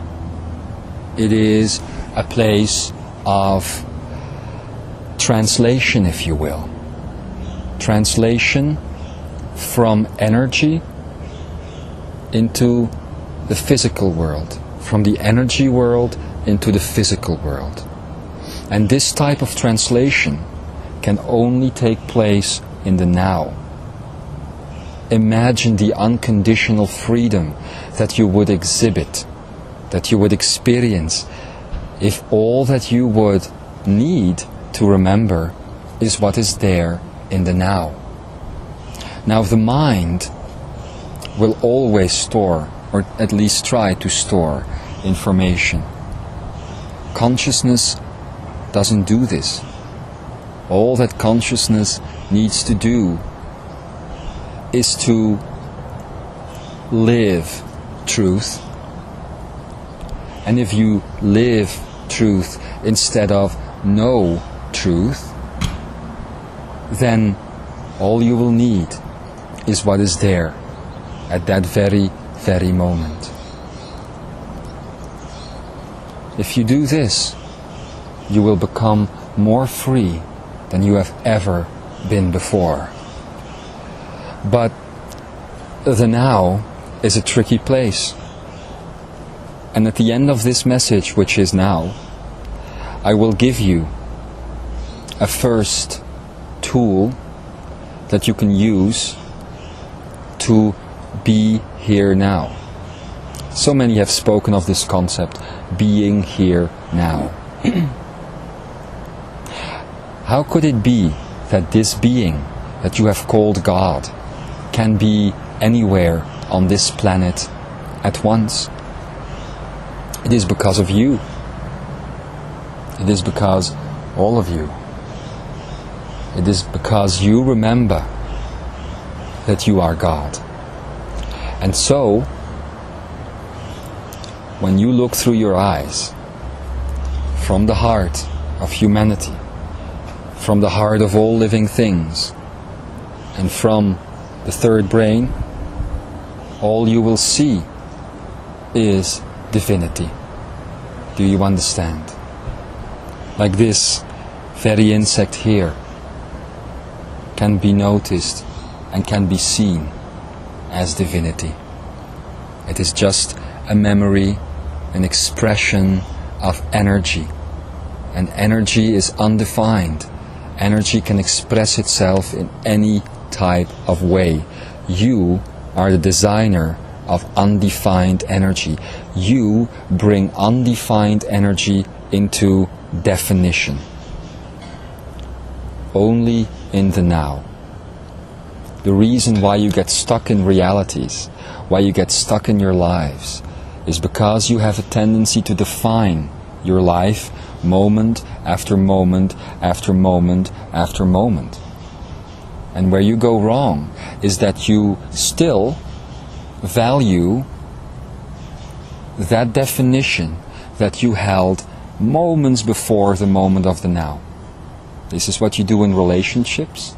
A: It is a place of translation, if you will. Translation from energy into the physical world, from the energy world into the physical world. And this type of translation can only take place in the now. Imagine the unconditional freedom that you would exhibit, that you would experience, if all that you would need to remember is what is there in the now. Now, the mind will always store, or at least try to store, information. Consciousness doesn't do this. All that consciousness needs to do is to live truth. And if you live truth instead of know truth, then all you will need is what is there at that very, very moment. If you do this, you will become more free than you have ever been before. But the now is a tricky place. And at the end of this message, which is now, I will give you a first tool that you can use to be here now. So many have spoken of this concept, being here now. How could it be that this being that you have called God can be anywhere on this planet at once? It is because of you. It is because all of you. It is because you remember that you are God. And so, when you look through your eyes, from the heart of humanity, from the heart of all living things, and from the third brain, all you will see is divinity. Do you understand? Like this very insect here can be noticed and can be seen as divinity. It is just a memory, an expression of energy. And energy is undefined. Energy can express itself in any type of way. You are the designer of undefined energy. You bring undefined energy into definition. Only in the now. The reason why you get stuck in realities, why you get stuck in your lives, is because you have a tendency to define your life moment after moment after moment after moment. And where you go wrong is that you still value that definition that you held moments before the moment of the now. This is what you do in relationships.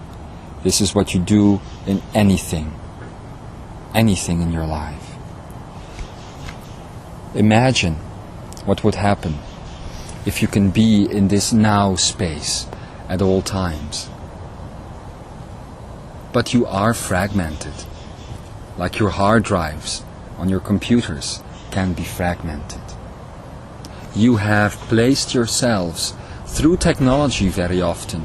A: This is what you do in anything in your life. Imagine what would happen if you can be in this now space at all times. But you are fragmented, like your hard drives on your computers can be fragmented. You have placed yourselves, through technology very often,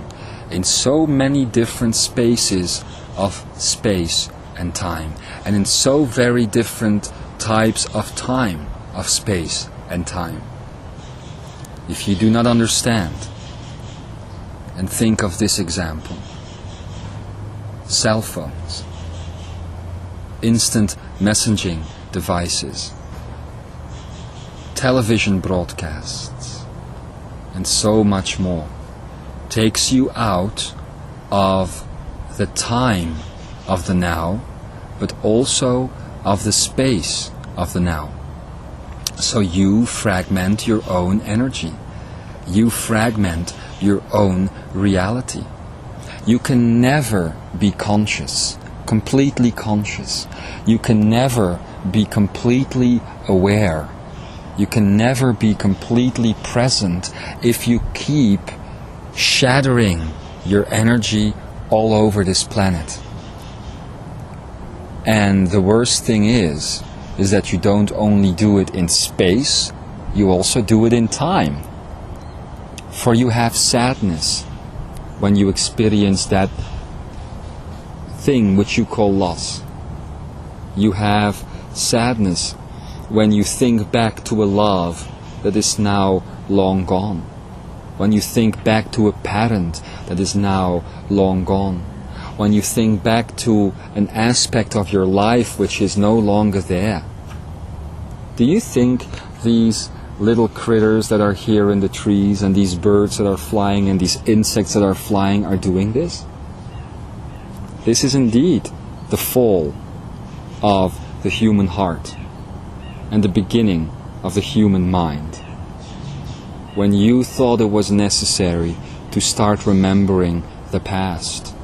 A: in so many different spaces of space and time, and in so very different types of time, of space and time. If you do not understand, and think of this example: cell phones, instant messaging devices, television broadcasts, and so much more, takes you out of the time of the now, but also of the space of the now. So you fragment your own energy. You fragment your own reality. You can never be conscious, completely conscious. You can never be completely aware. You can never be completely present if you keep shattering your energy all over this planet. And the worst thing is that you don't only do it in space, you also do it in time. For you have sadness when you experience that thing which you call loss. You have sadness when you think back to a love that is now long gone. When you think back to a parent that is now long gone. When you think back to an aspect of your life which is no longer there. Do you think these little critters that are here in the trees and these birds that are flying and these insects that are flying are doing this? This is indeed the fall of the human heart and the beginning of the human mind. When you thought it was necessary to start remembering the past.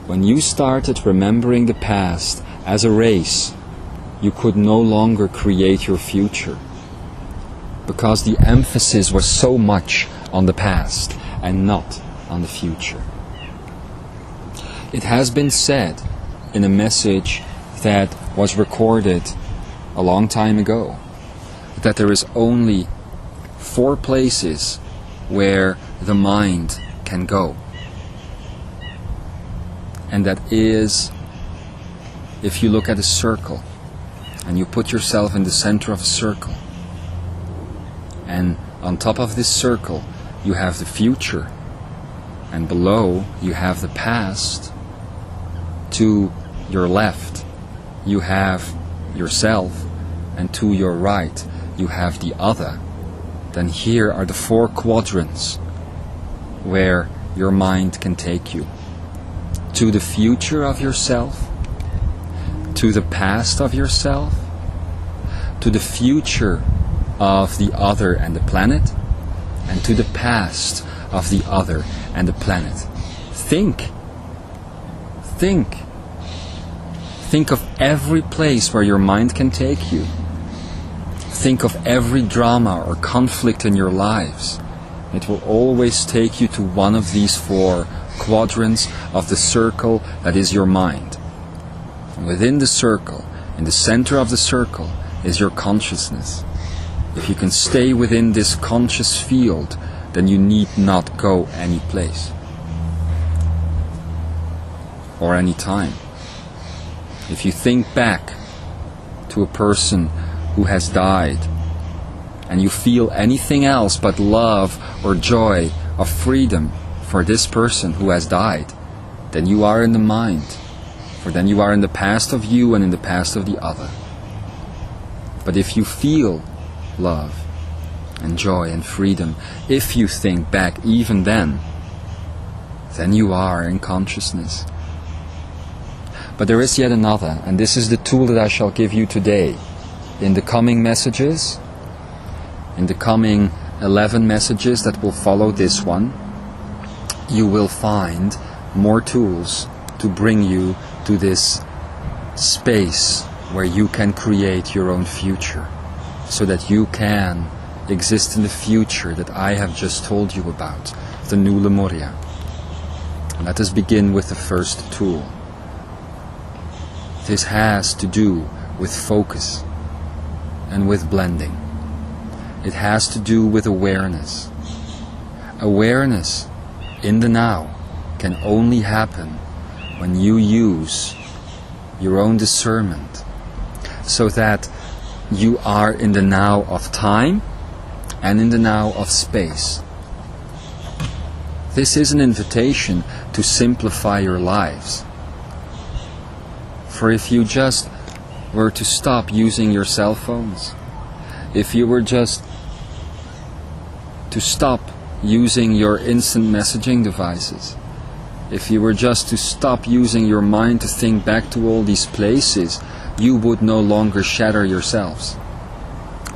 A: When you started remembering the past as a race, you could no longer create your future. Because the emphasis was so much on the past and not on the future. It has been said in a message that was recorded a long time ago that there is only 4 places where the mind can go. And that is, if you look at a circle and you put yourself in the center of a circle, and on top of this circle you have the future, and below you have the past. To your left you have yourself, and to your right you have the other. Then here are the 4 quadrants where your mind can take you. To the future of yourself, to the past of yourself, to the future of the other and the planet, and to the past of the other and the planet. Think of every place where your mind can take you. Think of every drama or conflict in your lives. It will always take you to one of these 4 quadrants of the circle that is your mind. And within the circle, in the center of the circle, is your consciousness. If you can stay within this conscious field, then you need not go any place or any time. If you think back to a person who has died, and you feel anything else but love or joy or freedom for this person who has died, then you are in the mind, for then you are in the past of you and in the past of the other. But if you feel love and joy and freedom, if you think back even then you are in consciousness. But there is yet another, and this is the tool that I shall give you today. In the coming messages, in the coming 11 messages that will follow this one, you will find more tools to bring you to this space where you can create your own future, so that you can exist in the future that I have just told you about, the new Lemuria. Let us begin with the first tool. This has to do with focus and with blending. It has to do with awareness. Awareness in the now can only happen when you use your own discernment, so that you are in the now of time and in the now of space. This is an invitation to simplify your lives. For if you just were to stop using your cell phones, if you were just to stop using your instant messaging devices, if you were just to stop using your mind to think back to all these places, you would no longer shatter yourselves.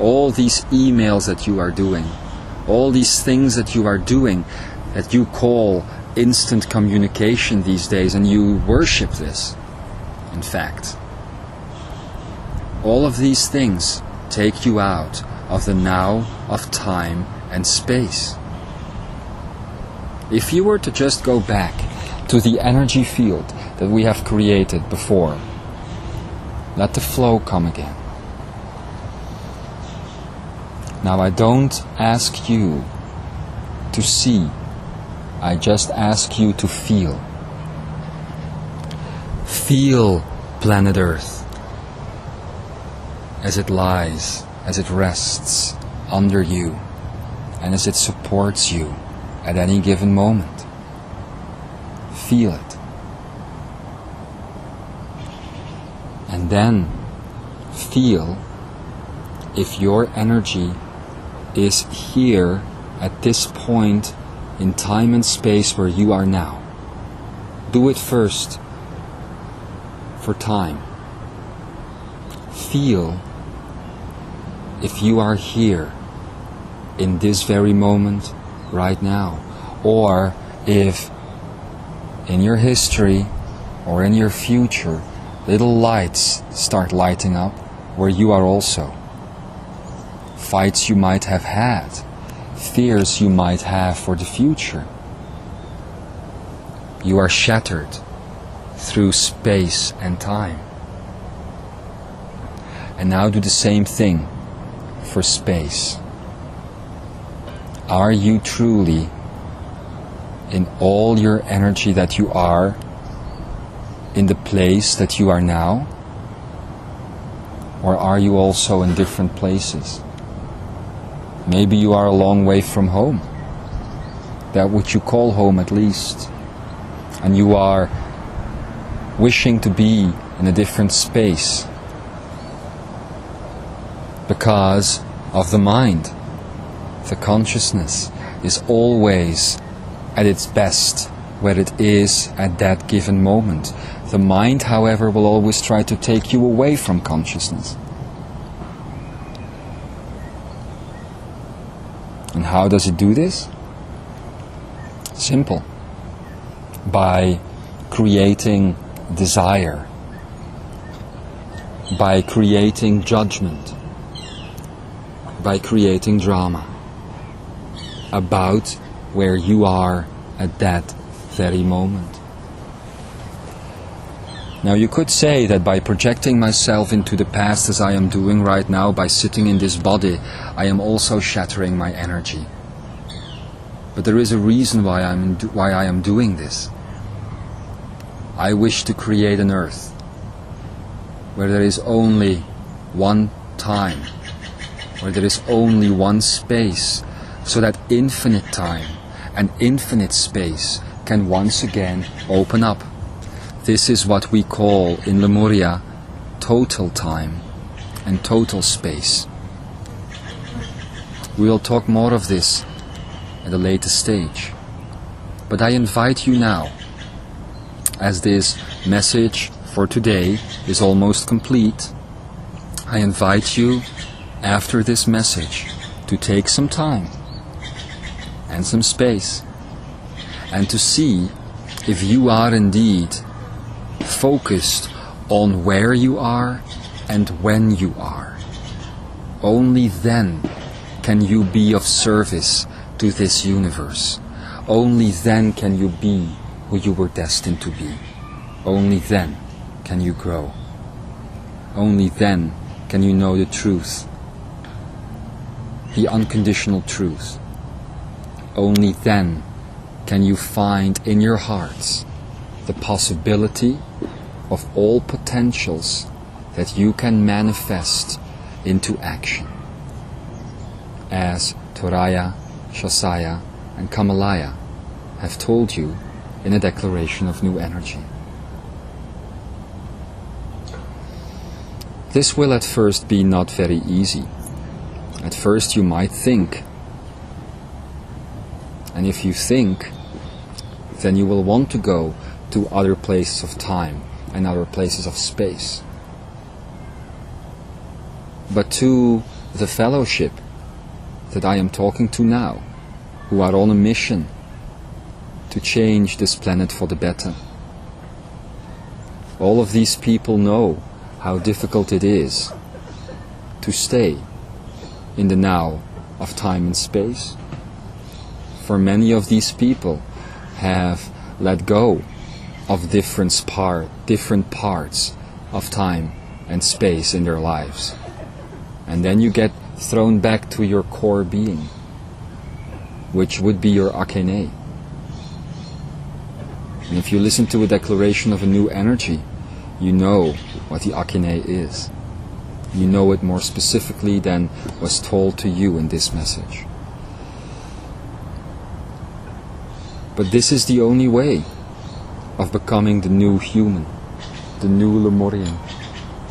A: All these emails that you are doing, all these things that you are doing, that you call instant communication these days, and you worship this, in fact. All of these things take you out of the now of time and space. If you were to just go back to the energy field that we have created before, let the flow come again. Now I don't ask you to see, I just ask you to feel. Feel planet Earth as it lies, as it rests under you, and as it supports you at any given moment. Feel it. And then feel if your energy is here at this point in time and space where you are now. Do it first for time. Feel if you are here in this very moment right now, or if in your history or in your future little lights start lighting up where you are also. Fights you might have had, fears you might have for the future. You are shattered through space and time. And now do the same thing for space. Are you truly in all your energy that you are in the place that you are now? Or are you also in different places? Maybe you are a long way from home, that which you call home at least, and you are wishing to be in a different space because of the mind. The consciousness is always at its best where it is at that given moment. The mind, however, will always try to take you away from consciousness. And how does it do this? Simple. By creating desire, by creating judgment, by creating drama about where you are at that very moment. Now you could say that by projecting myself into the past as I am doing right now, by sitting in this body, I am also shattering my energy. But there is a reason why I am doing this. I wish to create an earth where there is only one time, where there is only one space, so that infinite time and infinite space can once again open up. This is what we call in Lemuria total time and total space. We will talk more of this at a later stage. But I invite you now, as this message for today is almost complete, I invite you after this message to take some time and some space and to see if you are indeed focused on where you are and when you are. Only then can you be of service to this universe. Only then can you be who you were destined to be. Only then can you grow. Only then can you know the truth, the unconditional truth. Only then can you find in your hearts the possibility of all potentials that you can manifest into action, as Toraya, Shasaya and Kamalaya have told you in a declaration of new energy. This will at first be not very easy. At first you might think, and if you think, then you will want to go to other places of time and other places of space. But to the fellowship that I am talking to now, who are on a mission to change this planet for the better. All of these people know how difficult it is to stay in the now of time and space. For many of these people have let go of different parts of time and space in their lives. And then you get thrown back to your core being, which would be your Akene. And if you listen to a declaration of a new energy, you know what the Akene is. You know it more specifically than was told to you in this message. But this is the only way of becoming the new human, the new Lemurian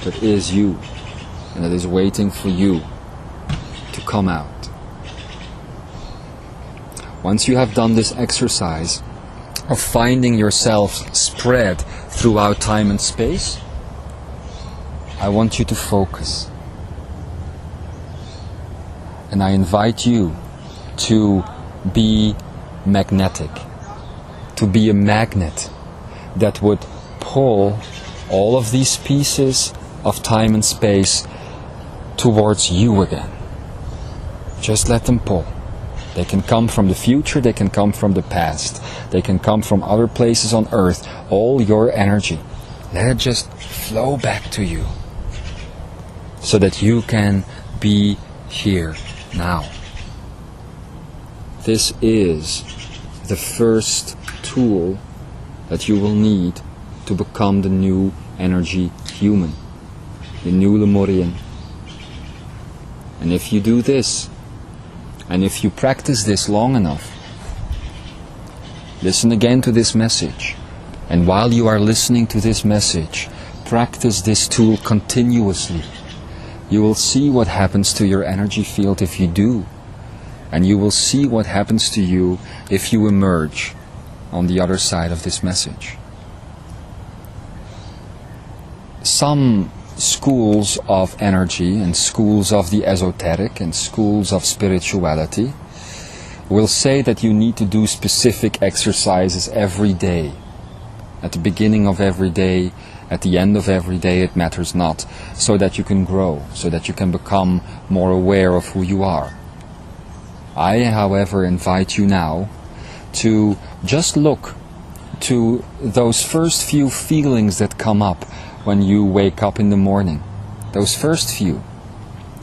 A: that is you, and that is waiting for you to come out. Once you have done this exercise of finding yourself spread throughout time and space, I want you to focus. And I invite you to be magnetic, to be a magnet that would pull all of these pieces of time and space towards you again. Just let them pull. They can come from the future, they can come from the past, they can come from other places on earth. All your energy, let it just flow back to you so that you can be here now. This is the first tool that you will need to become the new energy human, the new Lemurian. And if you do this, and if you practice this long enough, listen again to this message. And while you are listening to this message, practice this tool continuously. You will see what happens to your energy field if you do. And you will see what happens to you if you emerge on the other side of this message. Some schools of energy and schools of the esoteric and schools of spirituality will say that you need to do specific exercises every day. At the beginning of every day, at the end of every day, it matters not, so that you can grow, so that you can become more aware of who you are. I, however, invite you now to just look to those first few feelings that come up when you wake up in the morning, those first few,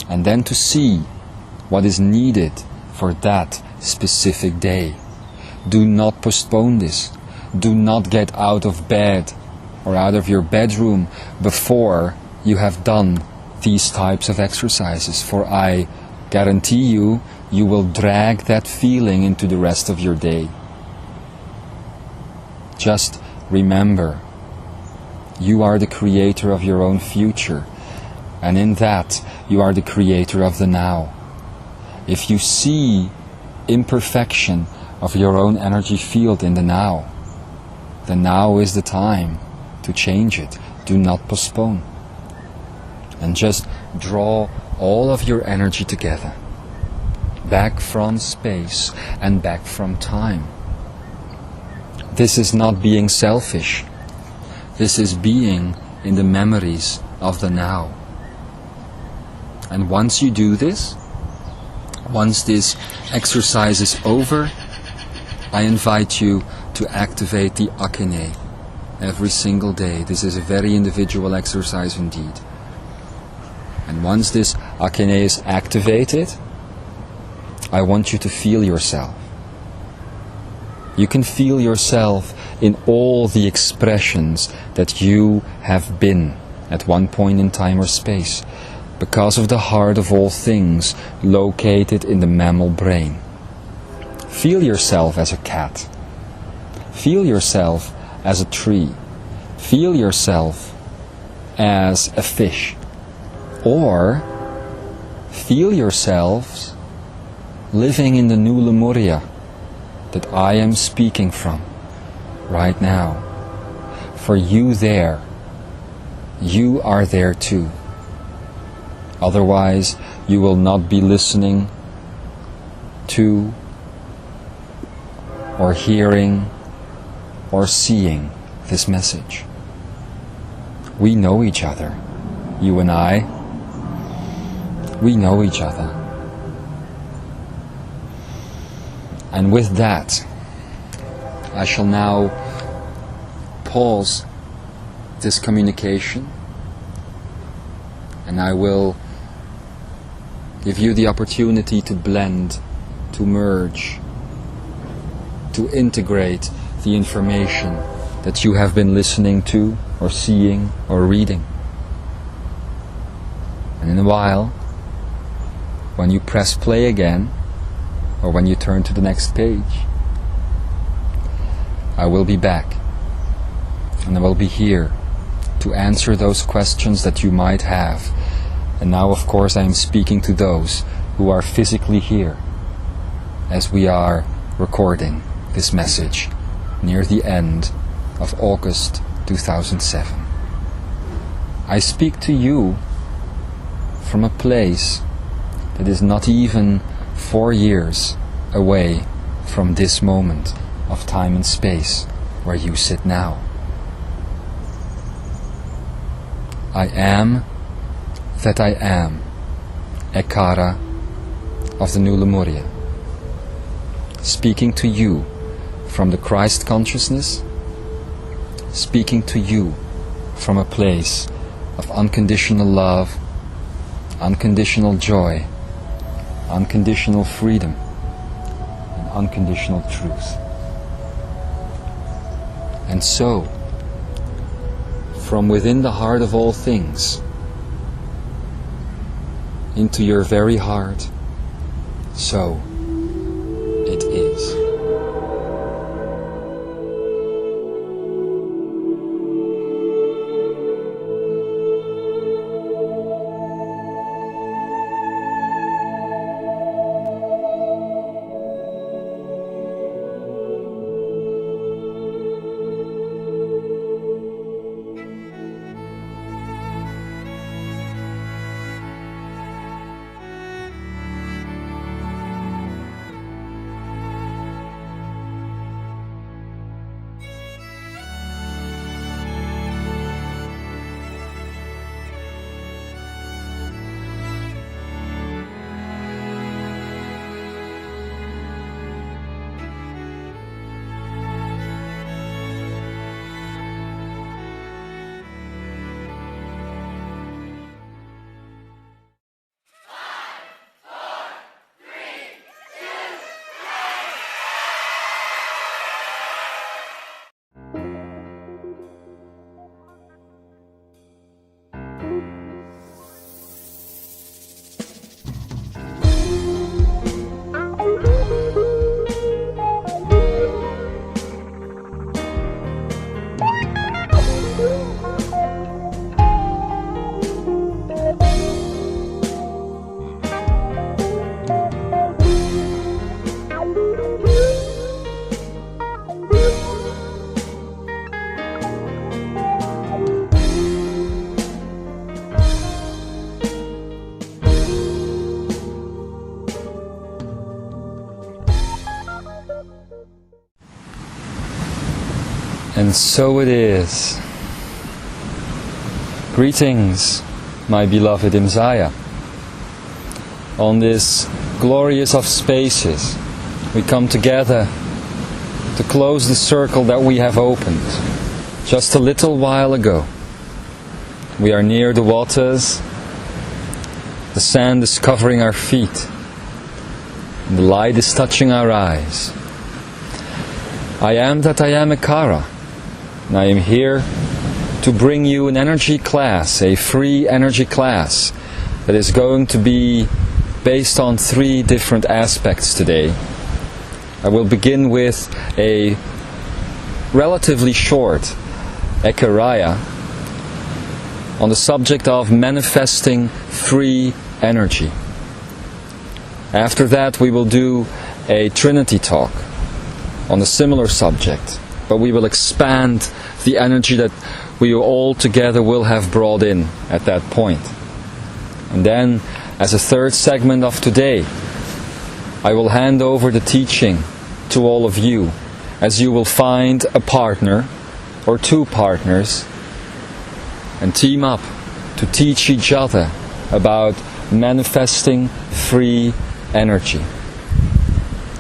A: and then to see what is needed for that specific day. Do not postpone this. Do not get out of bed or out of your bedroom before you have done these types of exercises, for I guarantee you, you will drag that feeling into the rest of your day. Just remember, you are the creator of your own future, and in that you are the creator of the now. If you see imperfection of your own energy field in the now is the time to change it. Do not postpone. And just draw all of your energy together, back from space and back from time. This is not being selfish. This is being in the memories of the now. And once you do this, once this exercise is over, I invite you to activate the Akene every single day. This is a very individual exercise indeed. And once this Akene is activated, I want you to feel yourself. You can feel yourself in all the expressions that you have been at one point in time or space, because of the heart of all things located in the mammal brain. Feel yourself as a cat. Feel yourself as a tree. Feel yourself as a fish. Or feel yourselves living in the new Lemuria that I am speaking from right now. For you there, you are there too. Otherwise, you will not be listening to or hearing or seeing this message. We know each other, you and I. We know each other. And with that, I shall now pause this communication, and I will give you the opportunity to blend, to merge, to integrate the information that you have been listening to, or seeing, or reading. And in a while, when you press play again, or when you turn to the next page, I will be back, and I will be here to answer those questions that you might have. And now, of course, I am speaking to those who are physically here as we are recording this message near the end of August 2007. I speak to you from a place that is not even 4 years away from this moment of time and space where you sit now. I am that I am, Ekara of the New Lemuria, speaking to you from the Christ consciousness, speaking to you from a place of unconditional love, unconditional joy, unconditional freedom, and unconditional truth. And so, from within the heart of all things, into your very heart, so it is. And so it is. Greetings, my beloved Imzaia. On this glorious of spaces, we come together to close the circle that we have opened just a little while ago. We are near the waters, the sand is covering our feet, and the light is touching our eyes. I am that I am Ekara, and I am here to bring you an energy class, a free energy class that is going to be based on 3 different aspects today. I will begin with a relatively short Ekaraya on the subject of manifesting free energy. After that we will do a Trinity talk on a similar subject, but we will expand the energy that we all together will have brought in at that point. And then, as a third segment of today, I will hand over the teaching to all of you as you will find a partner or two partners and team up to teach each other about manifesting free energy.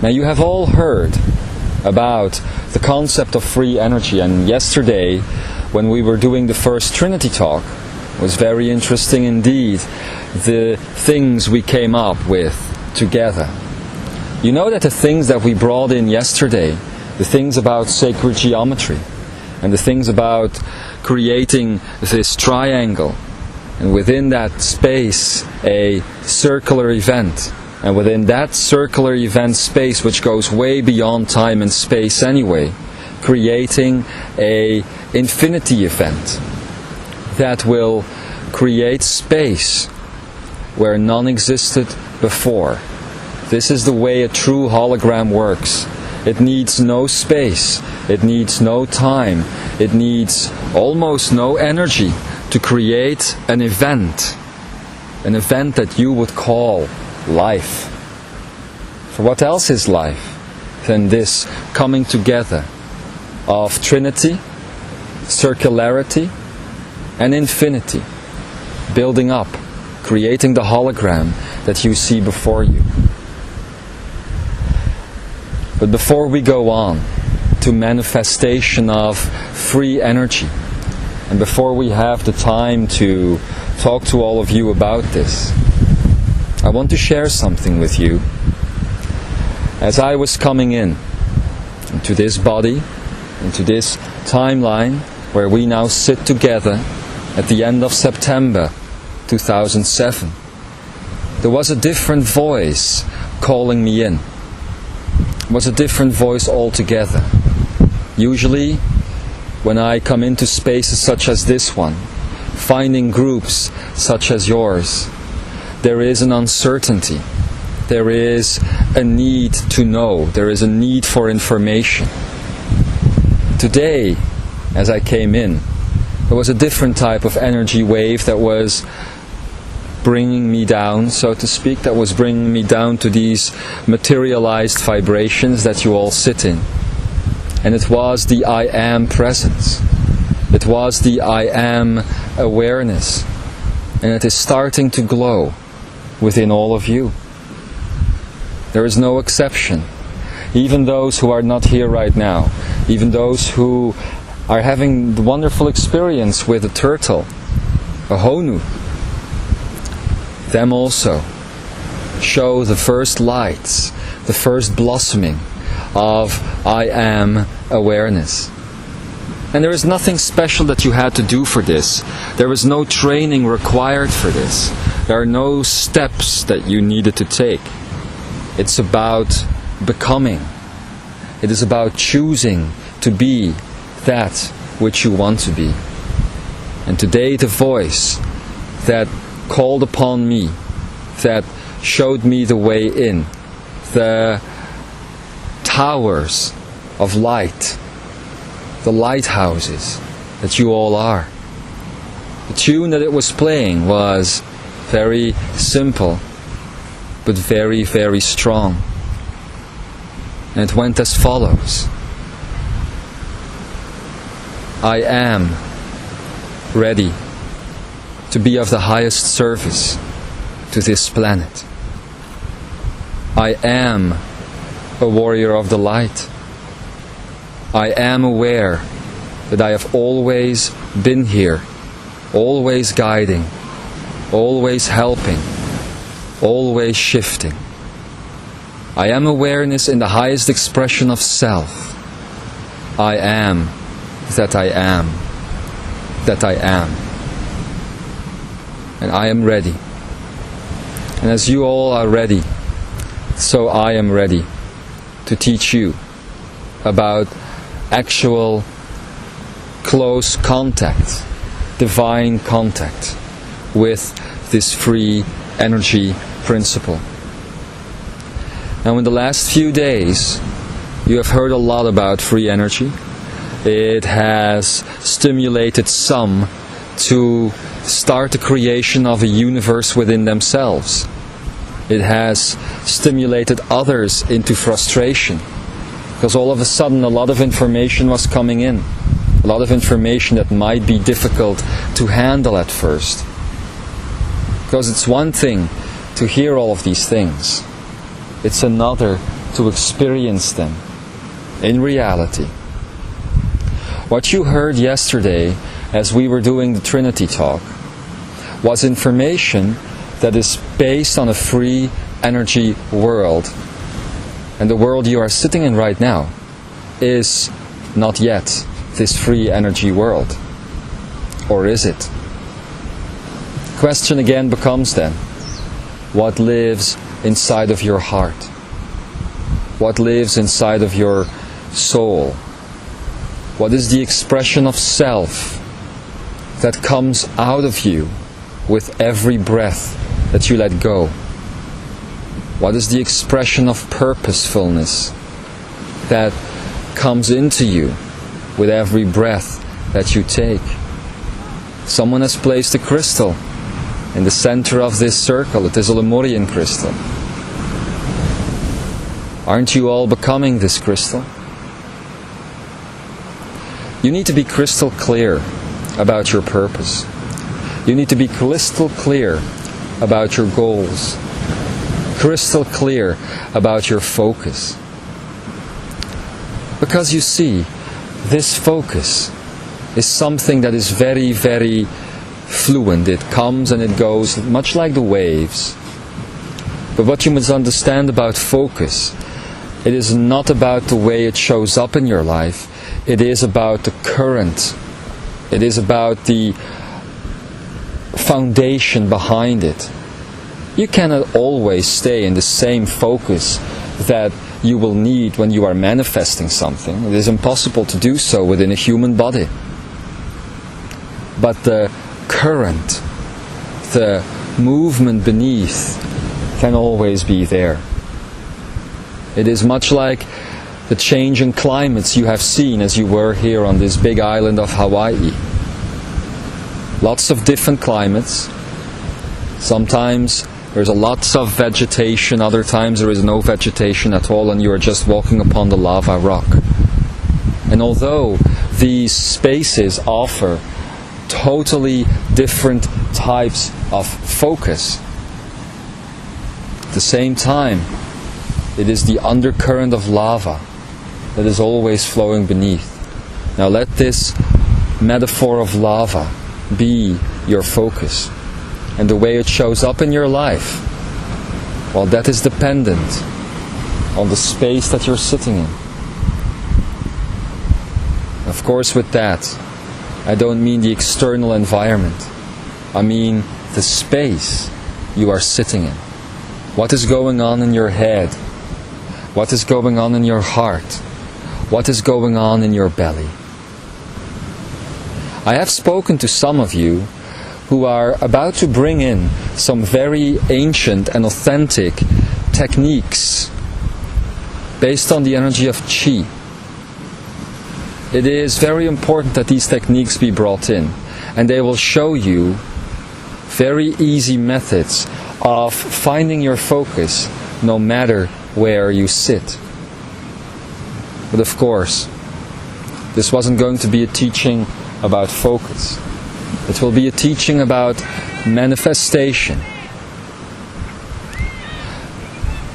A: Now, you have all heard about the concept of free energy, and yesterday when we were doing the first Trinity talk was very interesting indeed, the things we came up with together. You know that the things that we brought in yesterday, the things about sacred geometry and the things about creating this triangle, and within that space a circular event, and within that circular event space, which goes way beyond time and space anyway, creating a infinity event that will create space where none existed before. This is the way a true hologram works. It needs no space, it needs no time, it needs almost no energy to create an event that you would call life. For what else is life than this coming together of Trinity, circularity, and infinity, building up, creating the hologram that you see before you. But before we go on to manifestation of free energy, and before we have the time to talk to all of you about this, I want to share something with you. As I was coming into this body, into this timeline where we now sit together at the end of September 2007, there was a different voice calling me in. It was a different voice altogether. Usually, when I come into spaces such as this one, finding groups such as yours, there is an uncertainty. There is a need to know. There is a need for information. Today, as I came in, there was a different type of energy wave that was bringing me down, so to speak, that was bringing me down to these materialized vibrations that you all sit in. And it was the I am presence. It was the I am awareness. And it is starting to glow within all of you. There is no exception. Even those who are not here right now, even those who are having the wonderful experience with a turtle, a honu, them also show the first lights, the first blossoming of I am awareness. And there is nothing special that you had to do for this. There was no training required for this. There are no steps that you needed to take. It's about becoming. It is about choosing to be that which you want to be. And today the voice that called upon me, that showed me the way in, the towers of light, the lighthouses that you all are. The tune that it was playing was very simple, but very, very strong. And it went as follows. I am ready to be of the highest service to this planet. I am a warrior of the light. I am aware that I have always been here, always guiding, always helping, always shifting. I am awareness in the highest expression of self. I am that I am, that I am. And I am ready. And as you all are ready, so I am ready to teach you about actual close contact, divine contact with this free energy principle. Now, in the last few days, you have heard a lot about free energy. It has stimulated some to start the creation of a universe within themselves. It has stimulated others into frustration, Because all of a sudden a lot of information was coming in. A lot of information that might be difficult to handle at first. Because it's one thing to hear all of these things. It's another to experience them in reality. What you heard yesterday as we were doing the Trinity talk was information that is based on a free energy world. And the world you are sitting in right now is not yet this free energy world. Or is it? The question again becomes then, what lives inside of your heart? What lives inside of your soul? What is the expression of self that comes out of you with every breath that you let go? What is the expression of purposefulness that comes into you with every breath that you take? Someone has placed a crystal in the center of this circle. It is a Lemurian crystal. Aren't you all becoming this crystal? You need to be crystal clear about your purpose. You need to be crystal clear about your goals. Crystal clear about your focus. Because you see, this focus is something that is very, very fluent. It comes and it goes, much like the waves. But what you must understand about focus, it is not about the way it shows up in your life. It is about the current. It is about the foundation behind it. You cannot always stay in the same focus that you will need when you are manifesting something. It is impossible to do so within a human body. But the current, the movement beneath, can always be there. It is much like the change in climates you have seen as you were here on this big island of Hawaii. Lots of different climates. Sometimes there's lots of vegetation, other times there is no vegetation at all and you are just walking upon the lava rock. And although these spaces offer totally different types of focus, at the same time, it is the undercurrent of lava that is always flowing beneath. Now let this metaphor of lava be your focus. And the way it shows up in your life, well, that is dependent on the space that you're sitting in. Of course, with that, I don't mean the external environment. I mean the space you are sitting in. What is going on in your head? What is going on in your heart? What is going on in your belly? I have spoken to some of you who are about to bring in some very ancient and authentic techniques based on the energy of Qi. It is very important that these techniques be brought in, and they will show you very easy methods of finding your focus no matter where you sit. But of course, this wasn't going to be a teaching about focus. It will be a teaching about manifestation.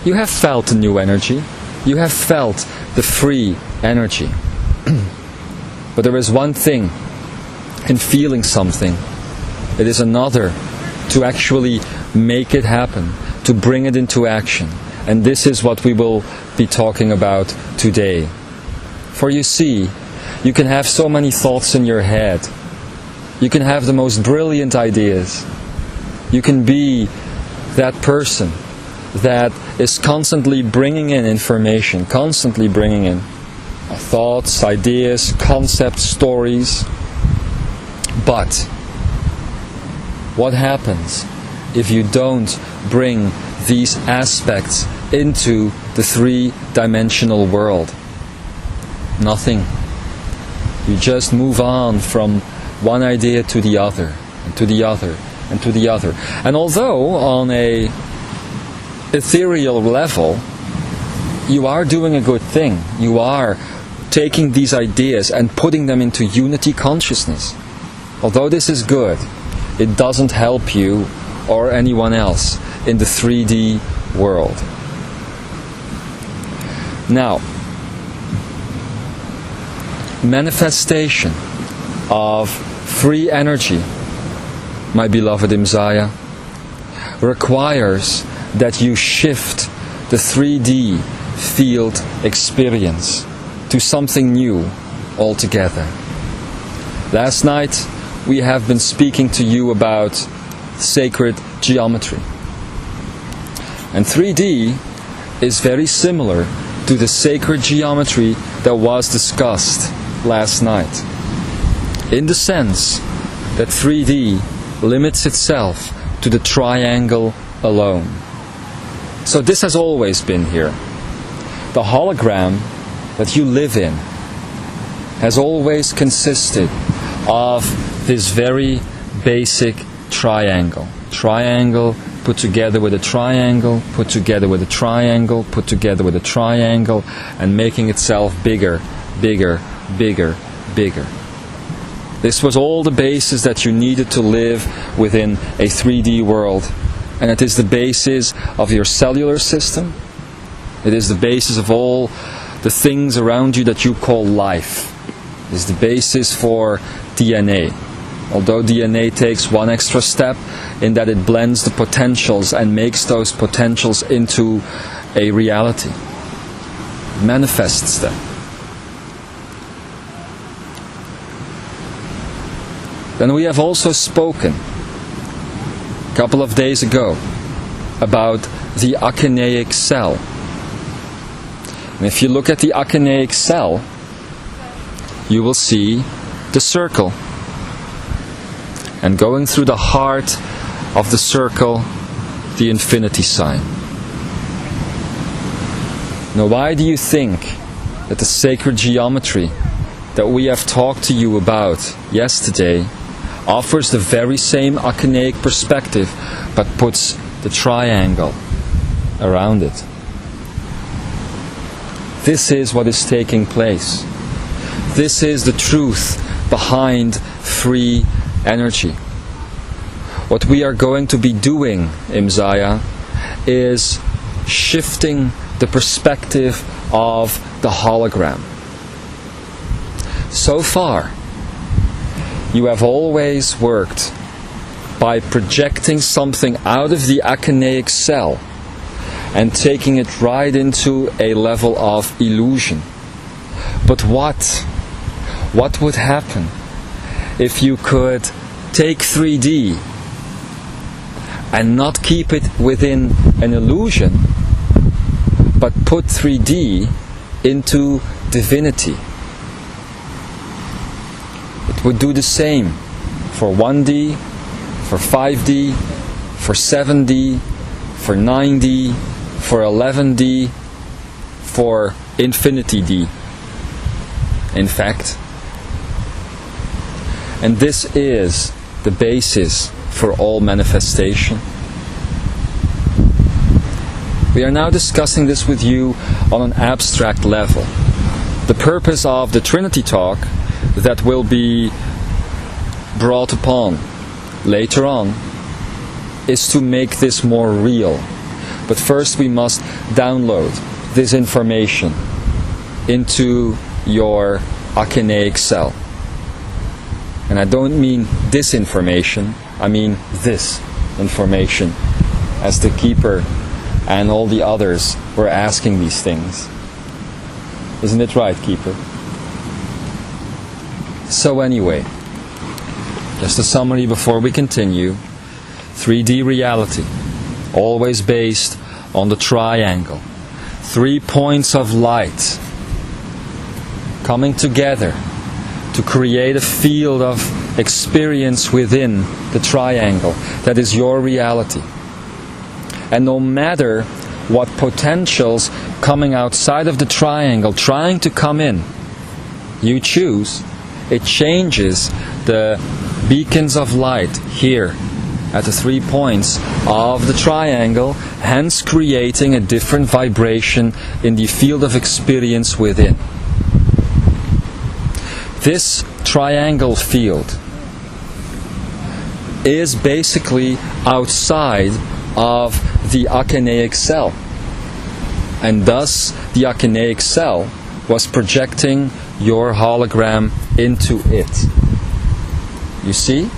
A: You have felt the new energy. You have felt the free energy. But there is one thing in feeling something. It is another to actually make it happen, to bring it into action. And this is what we will be talking about today. For you see, you can have so many thoughts in your head. You can have the most brilliant ideas. You can be that person that is constantly bringing in information, constantly bringing in thoughts, ideas, concepts, stories. But what happens if you don't bring these aspects into the three-dimensional world? Nothing. You just move on from one idea to the other, and to the other, and to the other. And although on a ethereal level, you are doing a good thing. You are taking these ideas and putting them into unity consciousness. Although this is good, it doesn't help you or anyone else in the 3D world. Now, manifestation of free energy, my beloved Imzaia, requires that you shift the 3D field experience to something new altogether. Last night we have been speaking to you about sacred geometry. And 3D is very similar to the sacred geometry that was discussed last night, in the sense that 3D limits itself to the triangle alone. So this has always been here. The hologram that you live in has always consisted of this very basic triangle. Triangle put together with a triangle, put together with a triangle, put together with a triangle, and making itself bigger, bigger, bigger, bigger. This was all the basis that you needed to live within a 3D world. And it is the basis of your cellular system. It is the basis of all the things around you that you call life. It is the basis for DNA. Although DNA takes one extra step in that it blends the potentials and makes those potentials into a reality. It manifests them. Then we have also spoken a couple of days ago about the achineic cell. And if you look at the achineic cell, you will see the circle. And going through the heart of the circle, the infinity sign. Now, why do you think that the sacred geometry that we have talked to you about yesterday offers the very same achineic perspective, but puts the triangle around it? This is what is taking place. This is the truth behind free energy. What we are going to be doing, Imzaia, is shifting the perspective of the hologram. So far, you have always worked by projecting something out of the achineic cell and taking it right into a level of illusion. But what would happen if you could take 3D and not keep it within an illusion, but put 3D into divinity? It would do the same for 1D, for 5D, for 7D, for 9D, for 11D, for infinity D, in fact. And this is the basis for all manifestation. We are now discussing this with you on an abstract level. The purpose of the Trinity talk that will be brought upon later on is to make this more real. But first we must download this information into your achineic cell. And I don't mean this information, I mean this information, as the keeper and all the others were asking these things. Isn't it right, keeper? So anyway, just a summary before we continue. 3D reality, always based on the triangle. 3 points of light coming together to create a field of experience within the triangle. That is your reality. And no matter what potentials coming outside of the triangle trying to come in, you choose, it changes the beacons of light here at the 3 points of the triangle, hence creating a different vibration in the field of experience within. This triangle field is basically outside of the achineic cell, and thus the achineic cell was projecting your hologram into it. You see?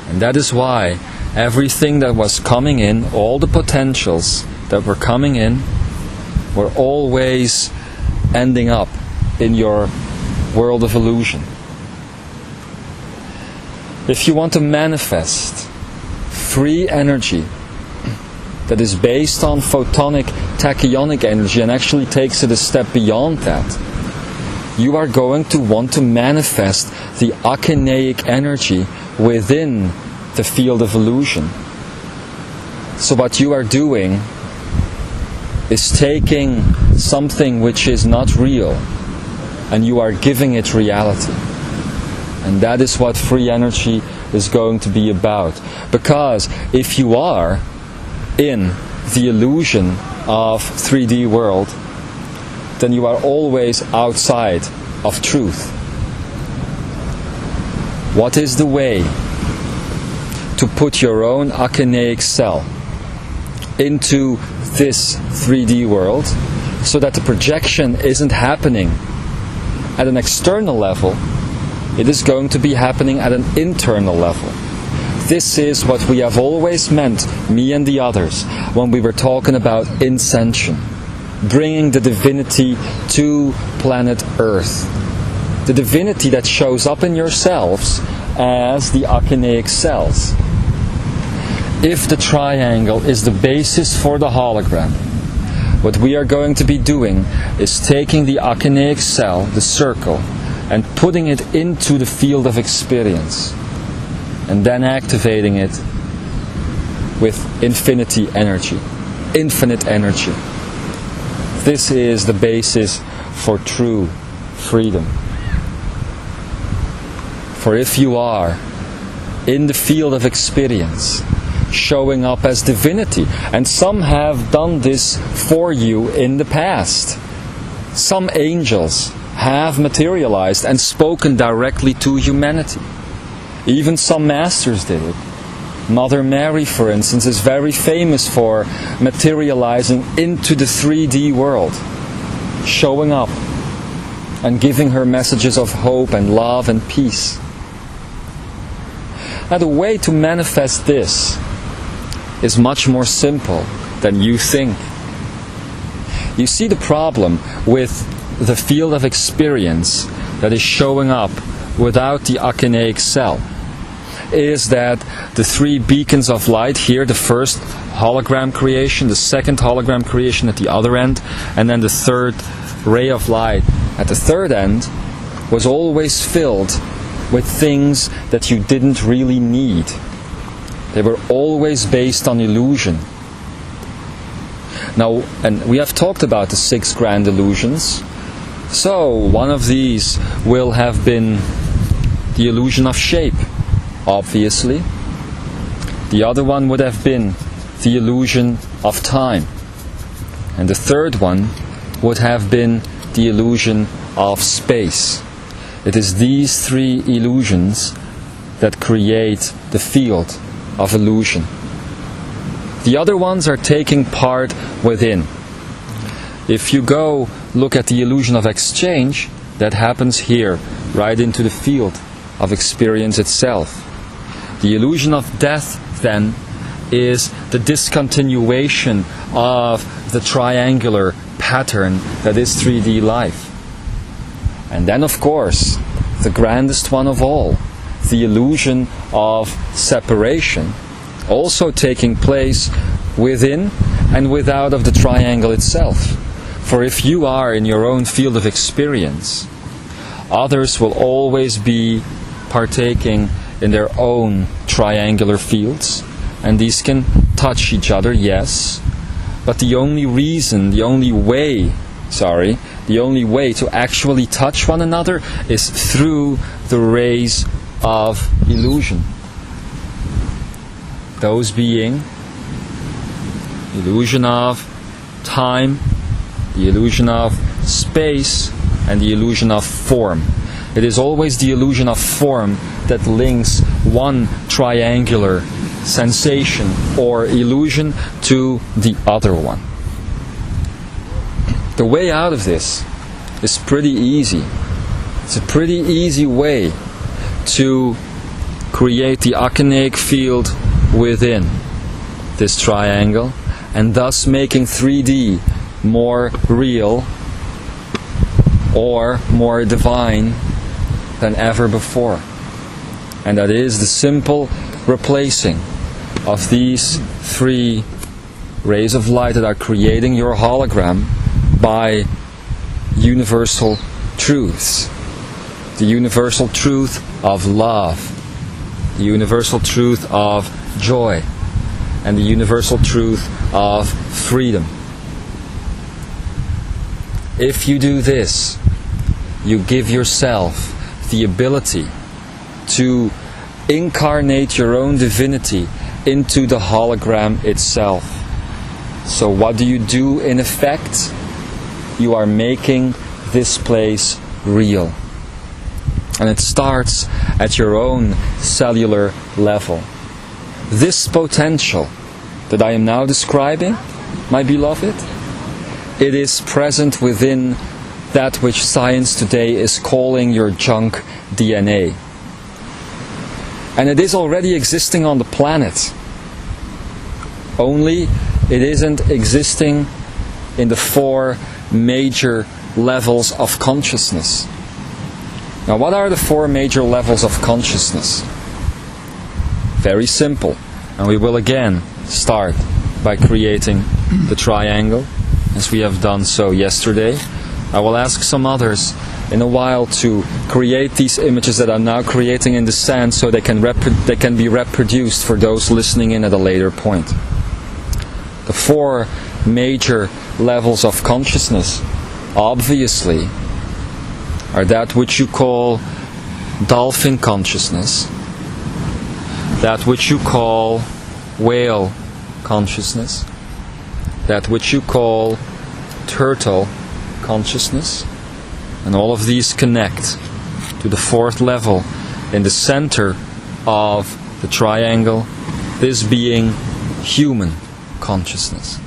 A: And that is why everything that was coming in, all the potentials that were coming in, were always ending up in your world of illusion. If you want to manifest free energy that is based on photonic tachyonic energy and actually takes it a step beyond that, you are going to want to manifest the achineic energy within the field of illusion. So what you are doing is taking something which is not real and you are giving it reality. And that is what free energy is going to be about. Because if you are in the illusion of 3D world, then you are always outside of truth. What is the way to put your own achineic cell into this 3D world so that the projection isn't happening at an external level? It is going to be happening at an internal level. This is what we have always meant, me and the others, when we were talking about ascension, bringing the divinity to planet Earth. The divinity that shows up in yourselves as the achineic cells. If the triangle is the basis for the hologram, what we are going to be doing is taking the achineic cell, the circle, and putting it into the field of experience, and then activating it with infinity energy, infinite energy. This is the basis for true freedom. For if you are in the field of experience, showing up as divinity, and some have done this for you in the past. Some angels have materialized and spoken directly to humanity. Even some masters did it. Mother Mary, for instance, is very famous for materializing into the 3D world, showing up and giving her messages of hope and love and peace. Now, the way to manifest this is much more simple than you think. You see, the problem with the field of experience that is showing up without the achineic cell is that the 3 beacons of light here, the first hologram creation, the second hologram creation at the other end, and then the third ray of light at the third end, was always filled with things that you didn't really need. They were always based on illusion. Now, and we have talked about the 6 grand illusions. So, one of these will have been the illusion of shape, obviously. The other one would have been the illusion of time. And the third one would have been the illusion of space. It is these 3 illusions that create the field of illusion. The other ones are taking part within. If you go look at the illusion of exchange, that happens here, right into the field of experience itself. The illusion of death, then, is the discontinuation of the triangular pattern that is 3D life. And then, of course, the grandest one of all, the illusion of separation, also taking place within and without of the triangle itself. For if you are in your own field of experience, others will always be partaking in their own triangular fields, and these can touch each other, yes, but the only way to actually touch one another is through the rays of illusion. those being the illusion of time, the illusion of space, and the illusion of form. It is always the illusion of form that links one triangular sensation or illusion to the other one. The way out of this is pretty easy. It's a pretty easy way to create the achinaic field within this triangle, and thus making 3D more real or more divine than ever before. And that is the simple replacing of these three rays of light that are creating your hologram by universal truths. The universal truth of love, the universal truth of joy, and the universal truth of freedom. If you do this, you give yourself the ability to incarnate your own divinity into the hologram itself. So what do you do in effect? You are making this place real. And it starts at your own cellular level. This potential that I am now describing, my beloved, it is present within that which science today is calling your junk DNA. And it is already existing on the planet. Only it isn't existing in the four major levels of consciousness. Now, what are the four major levels of consciousness? Very simple. And we will again start by creating the triangle, as we have done so yesterday. I will ask some others in a while to create these images that I'm now creating in the sand, so they can be reproduced for those listening in at a later point. The four major levels of consciousness, obviously, are that which you call dolphin consciousness, that which you call whale consciousness, that which you call turtle consciousness, and all of these connect to the fourth level in the center of the triangle, this being human consciousness.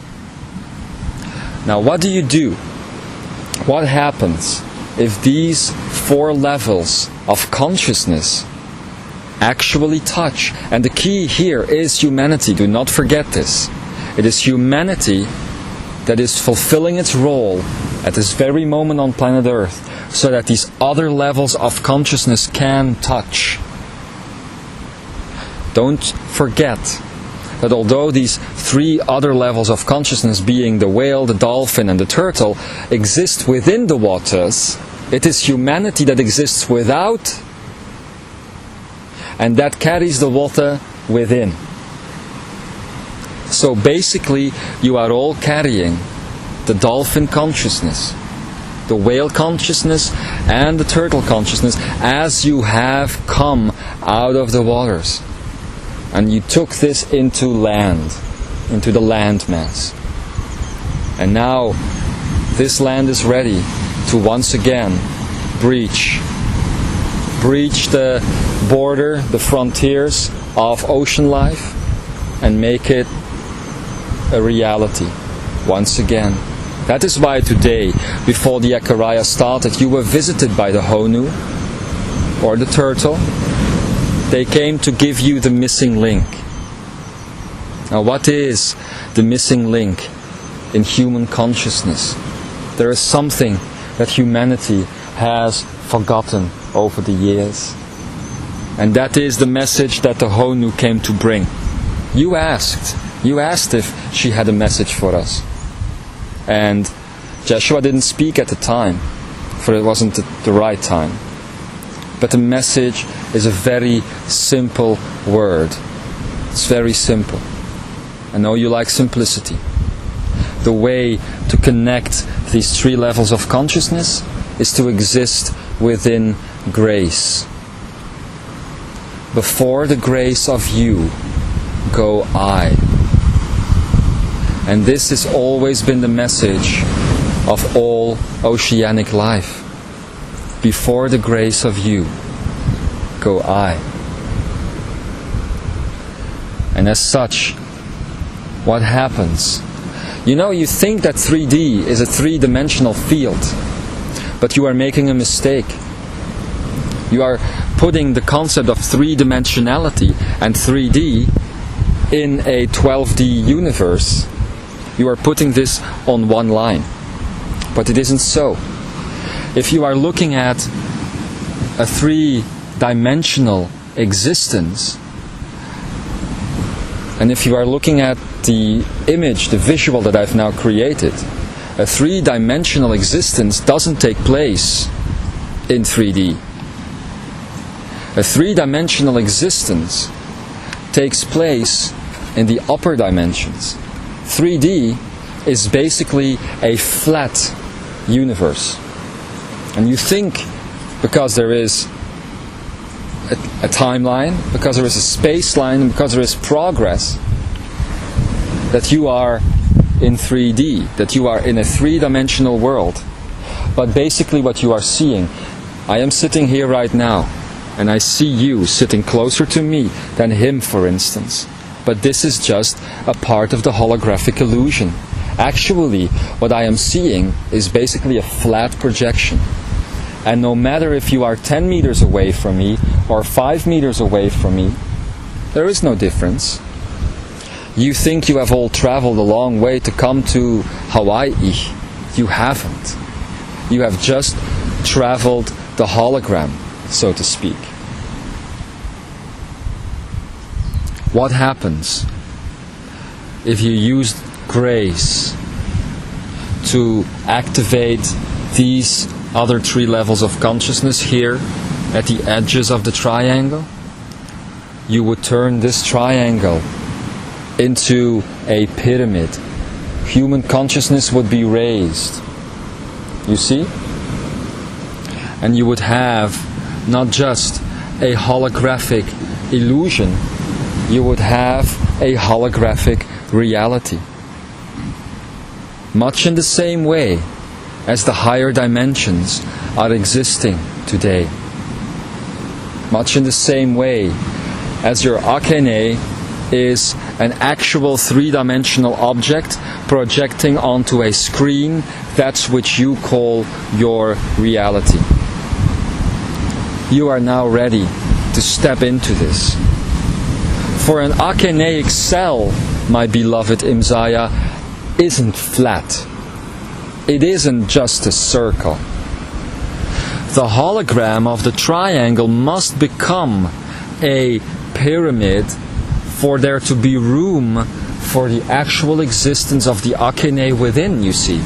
A: Now, what do you do? What happens if these four levels of consciousness actually touch? And the key here is humanity. Do not forget this. It is humanity that is fulfilling its role at this very moment on planet Earth, so that these other levels of consciousness can touch. Don't forget that although these three other levels of consciousness, being the whale, the dolphin, and the turtle, exist within the waters, it is humanity that exists without, and that carries the water within. So basically, you are all carrying the dolphin consciousness, the whale consciousness, and the turtle consciousness as you have come out of the waters. And you took this into land, into the land mass. And now this land is ready to once again breach the border, the frontiers of ocean life, and make it a reality once again. That is why today, before the Ekara started, you were visited by the Honu, or the turtle. They came to give you the missing link. Now, what is the missing link in human consciousness? There is something that humanity has forgotten over the years. And that is the message that the Honu came to bring. You asked if she had a message for us. And Joshua didn't speak at the time, for it wasn't the right time. But the message is a very simple word. It's very simple. I know you like simplicity. The way to connect these three levels of consciousness is to exist within grace. Before the grace of you, go I. And this has always been the message of all oceanic life. Before the grace of you, go I. And as such, what happens? You think that 3D is a three-dimensional field, but you are making a mistake. You are putting the concept of three-dimensionality and 3D in a 12D universe. You are putting this on one line. But it isn't so. If you are looking at a three-dimensional existence, and if you are looking at the image, the visual that I've now created, a three-dimensional existence doesn't take place in 3D. A three-dimensional existence takes place in the upper dimensions. 3D is basically a flat universe. And you think, because there is a timeline, because there is a space line, and because there is progress, that you are in 3D, that you are in a three-dimensional world. But basically what you are seeing, I am sitting here right now, and I see you sitting closer to me than him, for instance. But this is just a part of the holographic illusion. Actually, what I am seeing is basically a flat projection. And no matter if you are 10 meters away from me or 5 meters away from me, there is no difference. You think you have all traveled a long way to come to Hawaii. You haven't. You have just traveled the hologram, so to speak. What happens if you use grace to activate these other three levels of consciousness here at the edges of the triangle? You would turn this triangle into a pyramid. Human consciousness would be raised. You see? And you would have not just a holographic illusion, you would have a holographic reality. Much in the same way as the higher dimensions are existing today. Much in the same way as your Akene is an actual three-dimensional object projecting onto a screen, that's which you call your reality. You are now ready to step into this. For an Akeneic cell, my beloved Imzaia, isn't flat. It isn't just a circle. The hologram of the triangle must become a pyramid for there to be room for the actual existence of the Akene within, you see.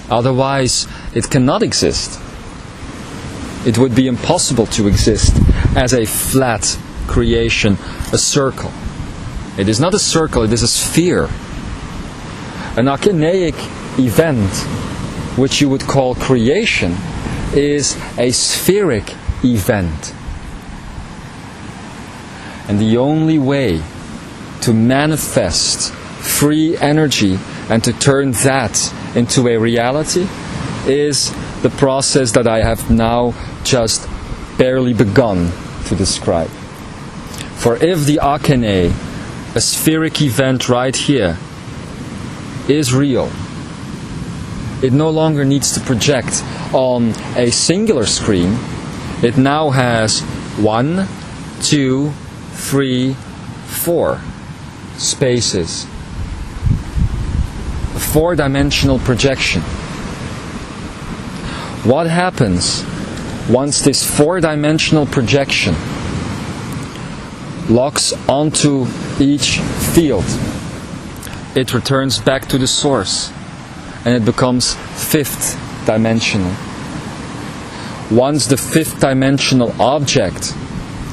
A: Otherwise, it cannot exist. It would be impossible to exist as a flat creation, a circle. It is not a circle, it is a sphere. An Akeneic event, which you would call creation, is a spheric event. And the only way to manifest free energy and to turn that into a reality is the process that I have now just barely begun to describe. For if the Akene, a spheric event right here, is real, it no longer needs to project on a singular screen. It now has 1, 2, 3, 4 spaces. A 4-dimensional projection. What happens once this 4-dimensional projection locks onto each field? It returns back to the source and it becomes 5th dimensional. Once the 5th dimensional object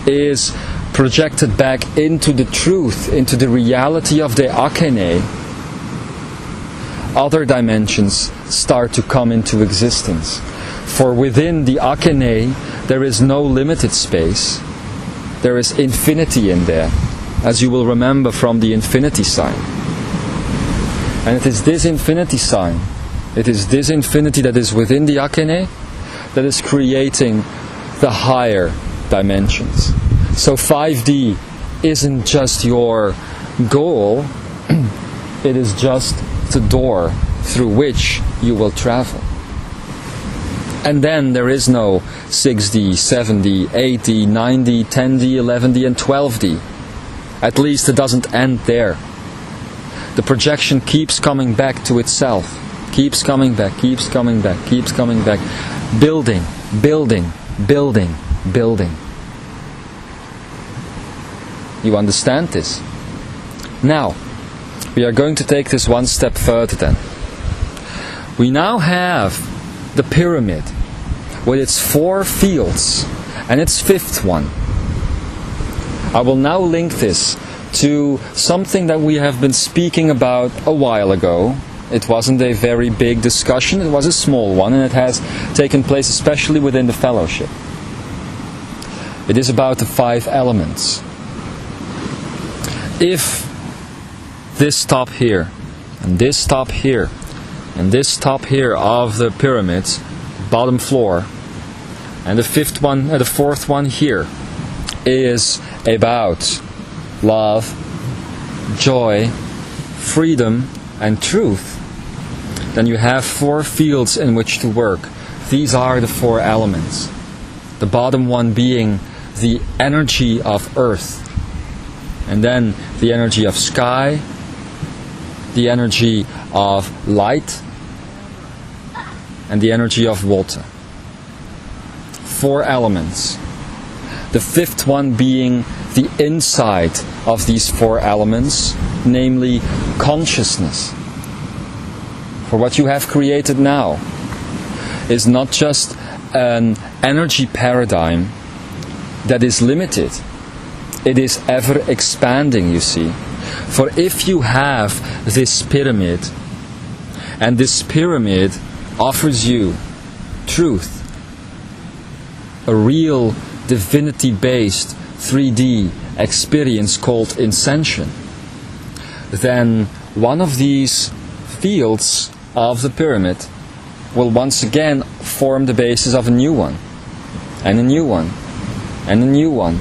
A: is projected back into the truth, into the reality of the Akene, other dimensions start to come into existence. For within the Akene, there is no limited space. There is infinity in there. as you will remember from the infinity sign. And it is this infinity sign, it is this infinity that is within the Akene that is creating the higher dimensions. So 5D isn't just your goal, it is just the door through which you will travel. And then there is no 6D, 7D, 8D, 9D, 10D, 11D and 12D. At least it doesn't end there. The projection keeps coming back to itself. Keeps coming back, keeps coming back, keeps coming back. Building, building, building, building. You understand this? Now, we are going to take this one step further then. We now have the pyramid with its 4 fields and its 5th one. I will now link this to something that we have been speaking about a while ago. It wasn't a very big discussion, it was a small one, and it has taken place especially within the fellowship. It is about the 5 elements. If this top here, and this top here, and this top here of the pyramid's bottom floor, and the 5th one, the 4th one here, is about love, joy, freedom, and truth, then you have 4 fields in which to work. These are the 4 elements. The bottom one being the energy of earth, and then the energy of sky, the energy of light, and the energy of water. 4 elements. The 5th one being the inside of these 4 elements, namely consciousness. For what you have created now is not just an energy paradigm that is limited. It is ever expanding, you see. For if you have this pyramid, and this pyramid offers you truth, a real divinity-based 3D experience called Ascension, then one of these fields of the pyramid will once again form the basis of a new one, and a new one, and a new one,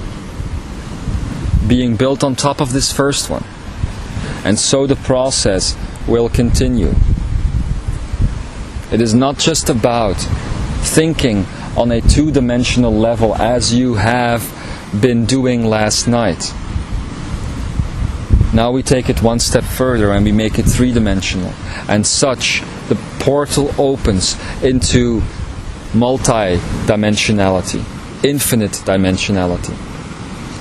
A: being built on top of this first one. And so the process will continue. It is not just about thinking on a 2-dimensional level as you have been doing last night. Now we take it one step further and we make it 3-dimensional. And such, the portal opens into multi-dimensionality, infinite dimensionality.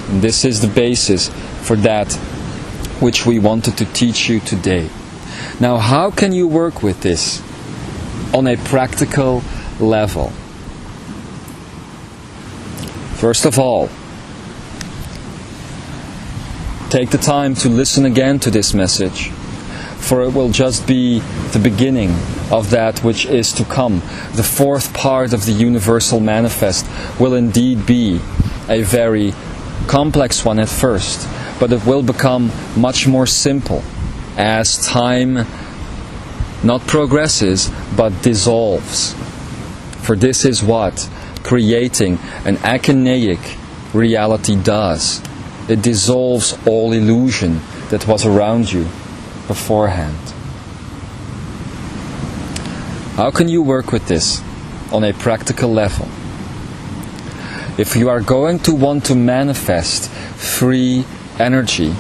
A: And this is the basis for that which we wanted to teach you today. Now, how can you work with this on a practical level? First of all, take the time to listen again to this message, for it will just be the beginning of that which is to come. The 4th part of the Universal Manifest will indeed be a very complex one at first, but it will become much more simple as time not progresses but dissolves. For this is what creating an akineic reality does. It dissolves all illusion that was around you beforehand. How can you work with this on a practical level? If you are going to want to manifest free energy,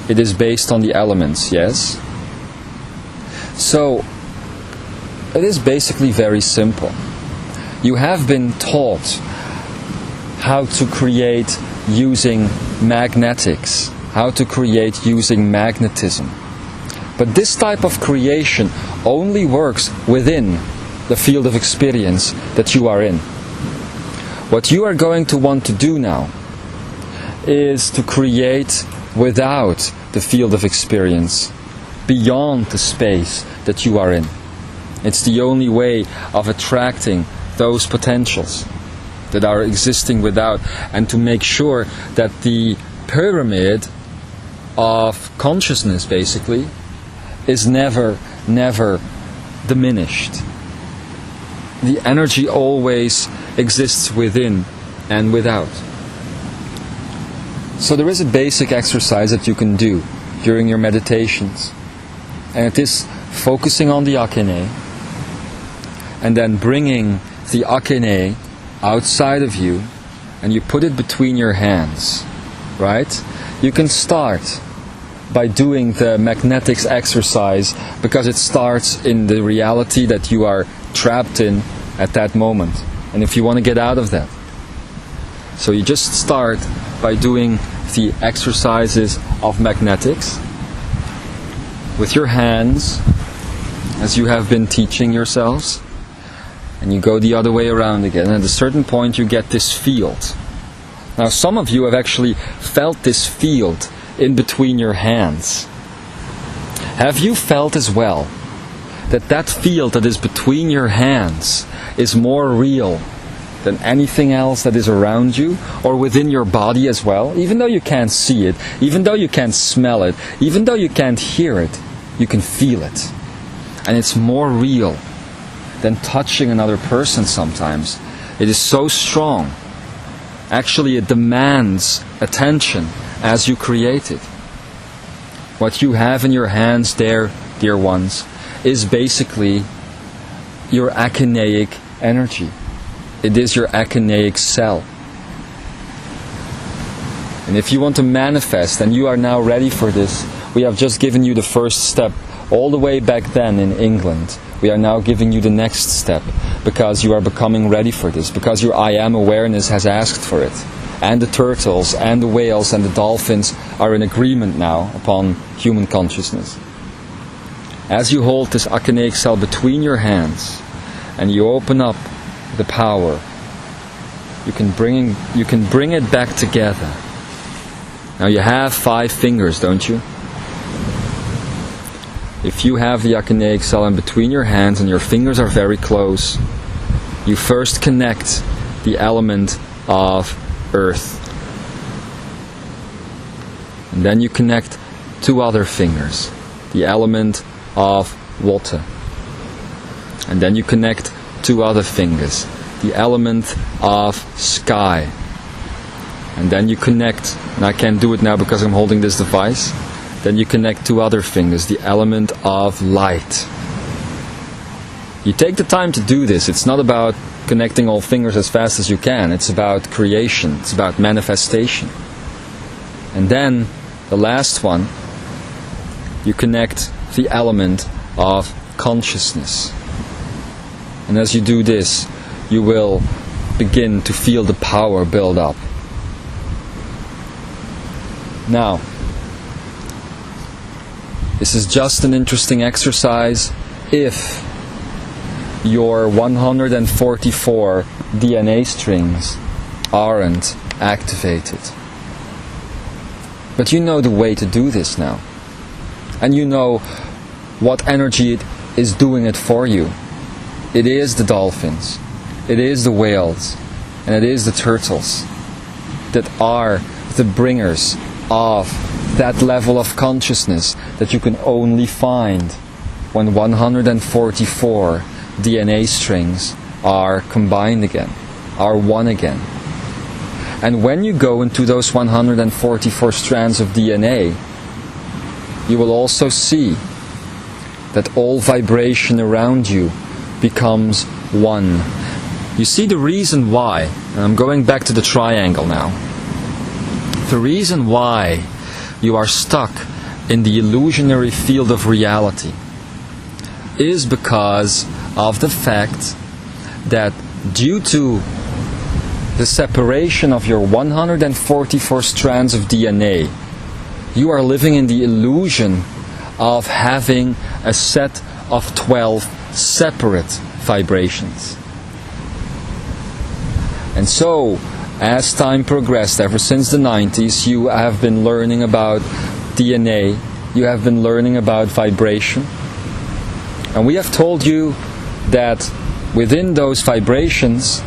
A: it is based on the elements, yes? So, it is basically very simple. You have been taught how to create using magnetics, how to create using magnetism. But this type of creation only works within the field of experience that you are in. What you are going to want to do now is to create without the field of experience, beyond the space that you are in. It's the only way of attracting those potentials that are existing without, and to make sure that the pyramid of consciousness, basically, is never diminished. The energy always exists within and without. So there is a basic exercise that you can do during your meditations, and it is focusing on the Akane and then bringing the Akane outside of you, and you put it between your hands, right? You can start by doing the magnetics exercise, because it starts in the reality that you are trapped in at that moment, and if you want to get out of that. So you just start by doing the exercises of magnetics with your hands, as you have been teaching yourselves, and you go the other way around again, and at a certain point you get this field. Now some of you have actually felt this field in between your hands. Have you felt as well that that field that is between your hands is more real than anything else that is around you or within your body as well? Even though you can't see it, even though you can't smell it, even though you can't hear it, you can feel it. And it's more real than touching another person sometimes. It is so strong. Actually, it demands attention as you create it. What you have in your hands there, dear ones, is basically your akaneic energy. It is your akaneic cell. And if you want to manifest, and you are now ready for this, we have just given you the first step all the way back then in England. We are now giving you the next step, because you are becoming ready for this, because your I Am awareness has asked for it. And the turtles, and the whales, and the dolphins are in agreement now upon human consciousness. As you hold this akaneic cell between your hands, and you open up the power, you can bring it back together. Now you have 5 fingers, don't you? If you have the akaneic cell in between your hands and your fingers are very close, you first connect the element of earth. And then you connect 2 other fingers, the element of water. And then you connect 2 other fingers, the element of sky. And then you connect, and I can't do it now because I'm holding this device, then you connect 2 other fingers, the element of light. You take the time to do this. It's not about connecting all fingers as fast as you can. It's about creation. It's about manifestation. And then, the last one, you connect the element of consciousness. And as you do this, you will begin to feel the power build up. Now, this is just an interesting exercise if your 144 DNA strings aren't activated. But you know the way to do this now. And you know what energy it is doing it for you. It is the dolphins, it is the whales, and it is the turtles that are the bringers of that level of consciousness that you can only find when 144 DNA strings are combined again, are one again. And when you go into those 144 strands of DNA, you will also see that all vibration around you becomes one. You see the reason why, and I'm going back to the triangle now. The reason why you are stuck in the illusionary field of reality is because of the fact that due to the separation of your 144 strands of DNA, you are living in the illusion of having a set of 12 separate vibrations. And so, as time progressed, ever since the 90s, you have been learning about DNA, you have been learning about vibration. And we have told you that within those vibrations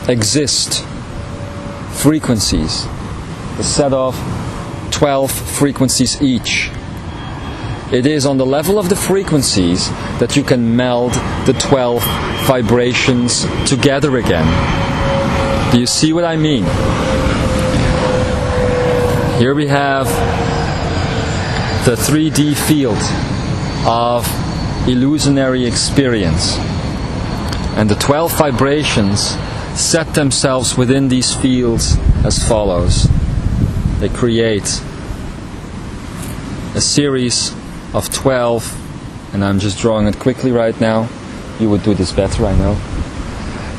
A: exist frequencies, a set of 12 frequencies each. It is on the level of the frequencies that you can meld the 12 vibrations together again. Do you see what I mean? Here we have the 3D field of illusionary experience. And the 12 vibrations set themselves within these fields as follows. They create a series of 12, and I'm just drawing it quickly right now. You would do this better, I know.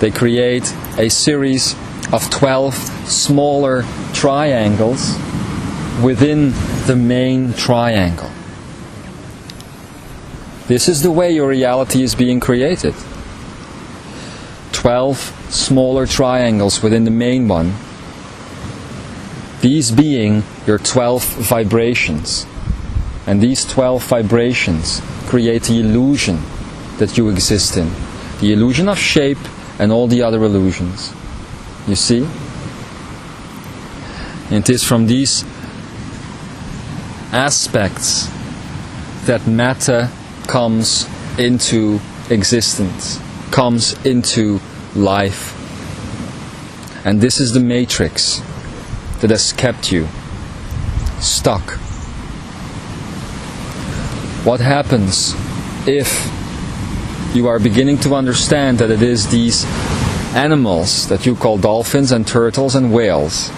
A: They create a series of 12 smaller triangles within the main triangle. This is the way your reality is being created. 12 smaller triangles within the main one. These being your 12 vibrations. And these 12 vibrations create the illusion that you exist in. The illusion of shape and all the other illusions. You see? And it is from these aspects that matter comes into existence, comes into life. And this is the matrix that has kept you stuck. What happens if you are beginning to understand that it is these animals that you call dolphins and turtles and whales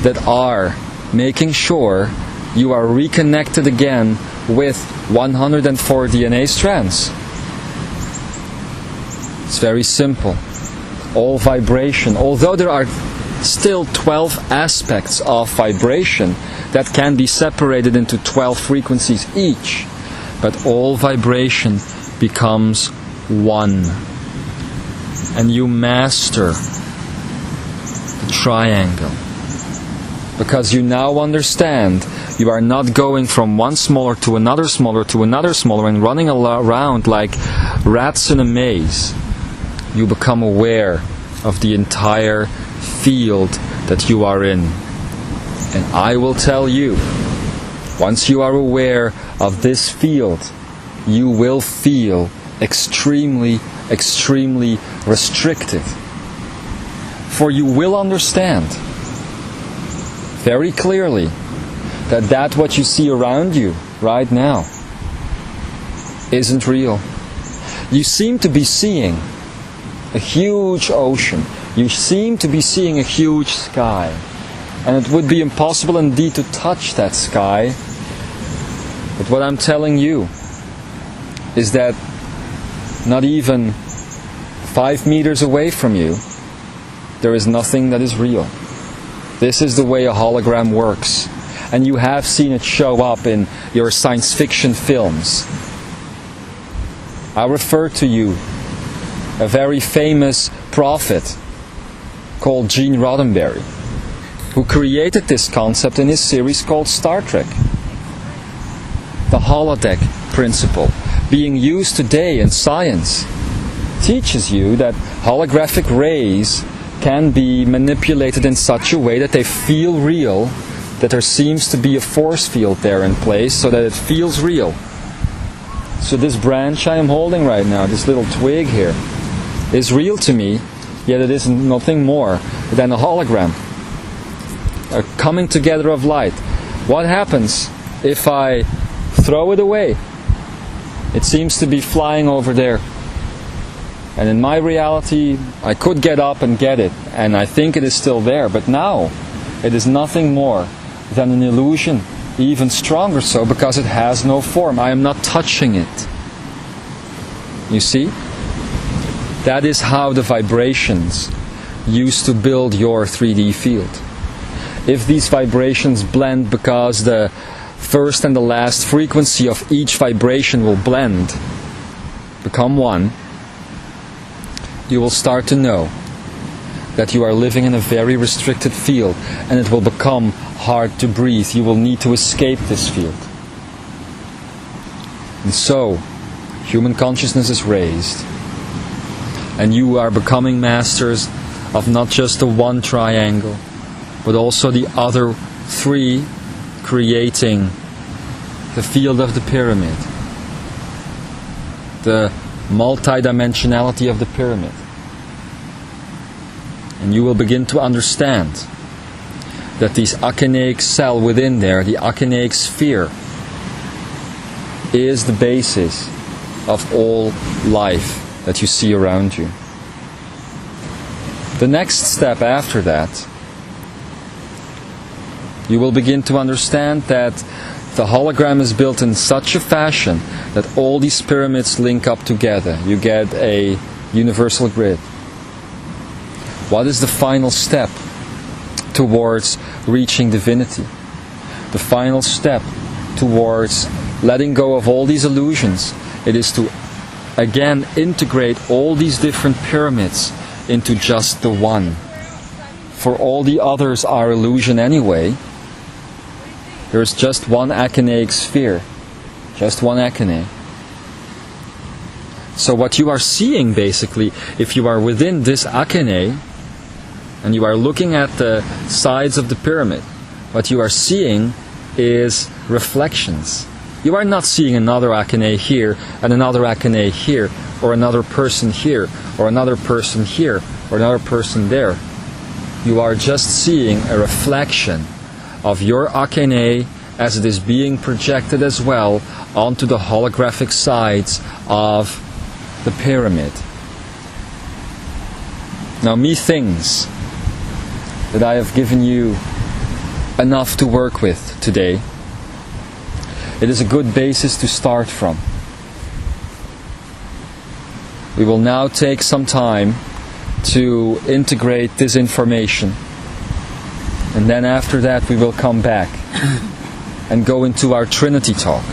A: that are making sure you are reconnected again with 104 DNA strands? It's very simple. All vibration, although there are still 12 aspects of vibration that can be separated into 12 frequencies each, but all vibration becomes one. And you master the triangle. Because you now understand you are not going from one smaller to another smaller to another smaller and running around like rats in a maze. You become aware of the entire field that you are in. And I will tell you, once you are aware of this field, you will feel extremely, extremely restricted. For you will understand very clearly that what you see around you right now isn't real. You seem to be seeing a huge ocean. You seem to be seeing a huge sky. And it would be impossible indeed to touch that sky. But what I'm telling you is that not even 5 meters away from you, there is nothing that is real. This is the way a hologram works. And you have seen it show up in your science fiction films. I refer to you a very famous prophet called Gene Roddenberry, who created this concept in his series called Star Trek. The holodeck principle, being used today in science, teaches you that holographic rays can be manipulated in such a way that they feel real, that there seems to be a force field there in place so that it feels real. So this branch I am holding right now, this little twig here, is real to me, yet it is nothing more than a hologram, a coming together of light. What happens if I throw it away? It seems to be flying over there. And in my reality, I could get up and get it, and I think it is still there. But now, it is nothing more than an illusion, even stronger so, because it has no form. I am not touching it. You see? That is how the vibrations used to build your 3D field. If these vibrations blend because the first and the last frequency of each vibration will blend, become one, you will start to know that you are living in a very restricted field, and it will become hard to breathe. You will need to escape this field. And so, human consciousness is raised, and you are becoming masters of not just the one triangle, but also the other 3 creating the field of the pyramid, the multidimensionality of the pyramid. And you will begin to understand that this achinaic cell within there, the achinaic sphere, is the basis of all life that you see around you. The next step after that, you will begin to understand that the hologram is built in such a fashion that all these pyramids link up together. You get a universal grid. What is the final step towards reaching divinity? The final step towards letting go of all these illusions. It is to again integrate all these different pyramids into just the one. For all the others are illusion anyway. There's just one achinaic sphere. Just one achinaic. So what you are seeing basically, if you are within this achinaic, and you are looking at the sides of the pyramid, what you are seeing is reflections. You are not seeing another achinaic here, and another achinaic here, or another person here, or another person here, or another person there. You are just seeing a reflection of your achinaic as it is being projected as well onto the holographic sides of the pyramid. Now, methinks that I have given you enough to work with today. It is a good basis to start from. We will now take some time to integrate this information, and then after that we will come back and go into our Trinity talk.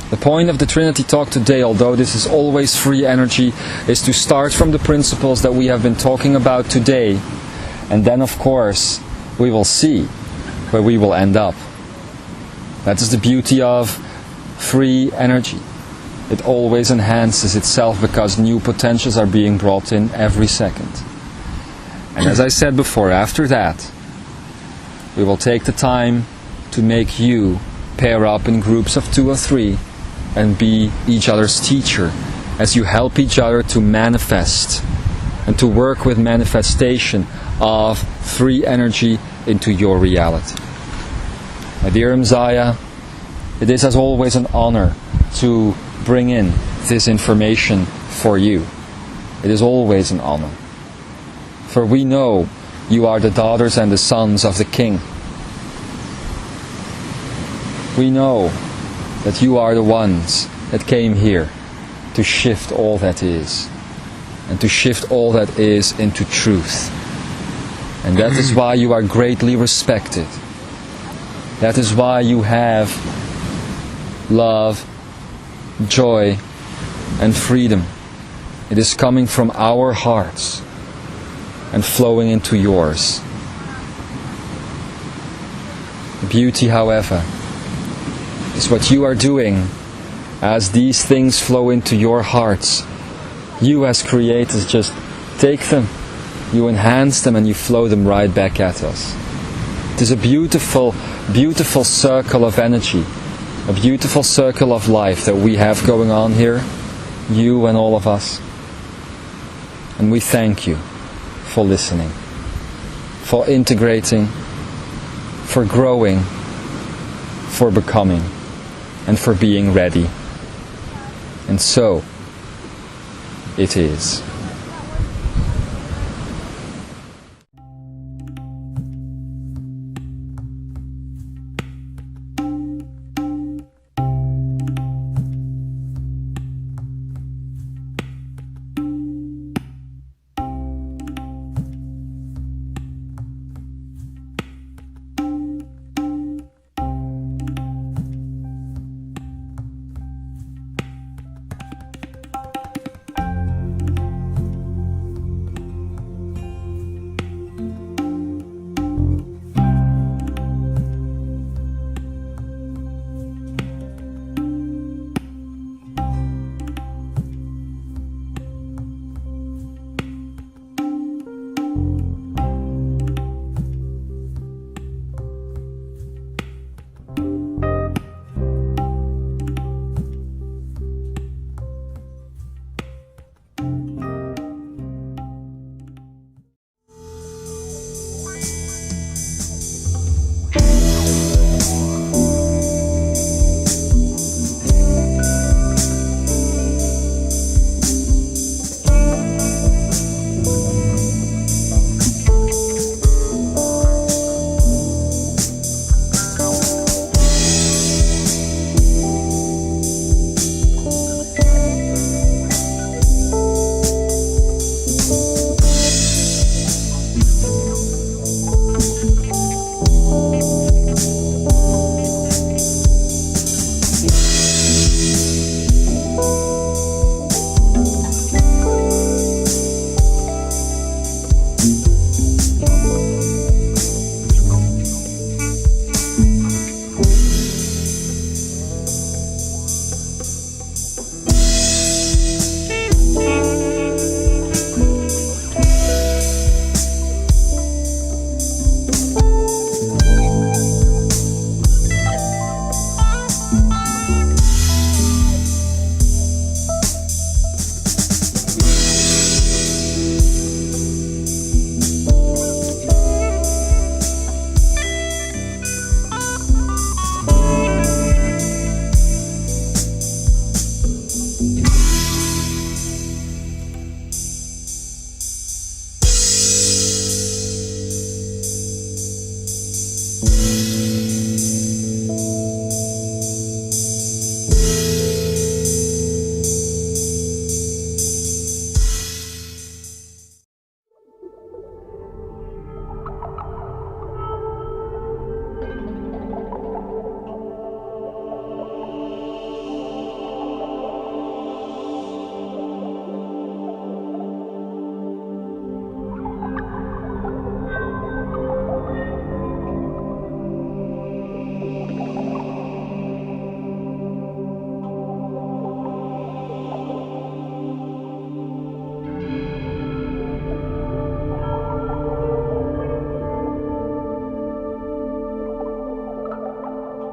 A: The point of the Trinity talk today, although this is always free energy, is to start from the principles that we have been talking about today, and then of course we will see where we will end up. That is the beauty of free energy. It always enhances itself because new potentials are being brought in every second. And as I said before, after that we will take the time to make you pair up in groups of 2 or 3 and be each other's teacher as you help each other to manifest and to work with manifestation of free energy into your reality. My dear Imzaia, it is as always an honor to bring in this information for you. It is always an honor. For we know you are the daughters and the sons of the King. We know that you are the ones that came here to shift all that is, and to shift all that is into truth. And that is why you are greatly respected. That is why you have love, joy, and freedom. It is coming from our hearts and flowing into yours. The beauty, however, is what you are doing as these things flow into your hearts. You as creators just take them, you enhance them, and you flow them right back at us. It is a beautiful, beautiful circle of energy, a beautiful circle of life that we have going on here, you and all of us. And we thank you for listening, for integrating, for growing, for becoming, and for being ready. And so it is.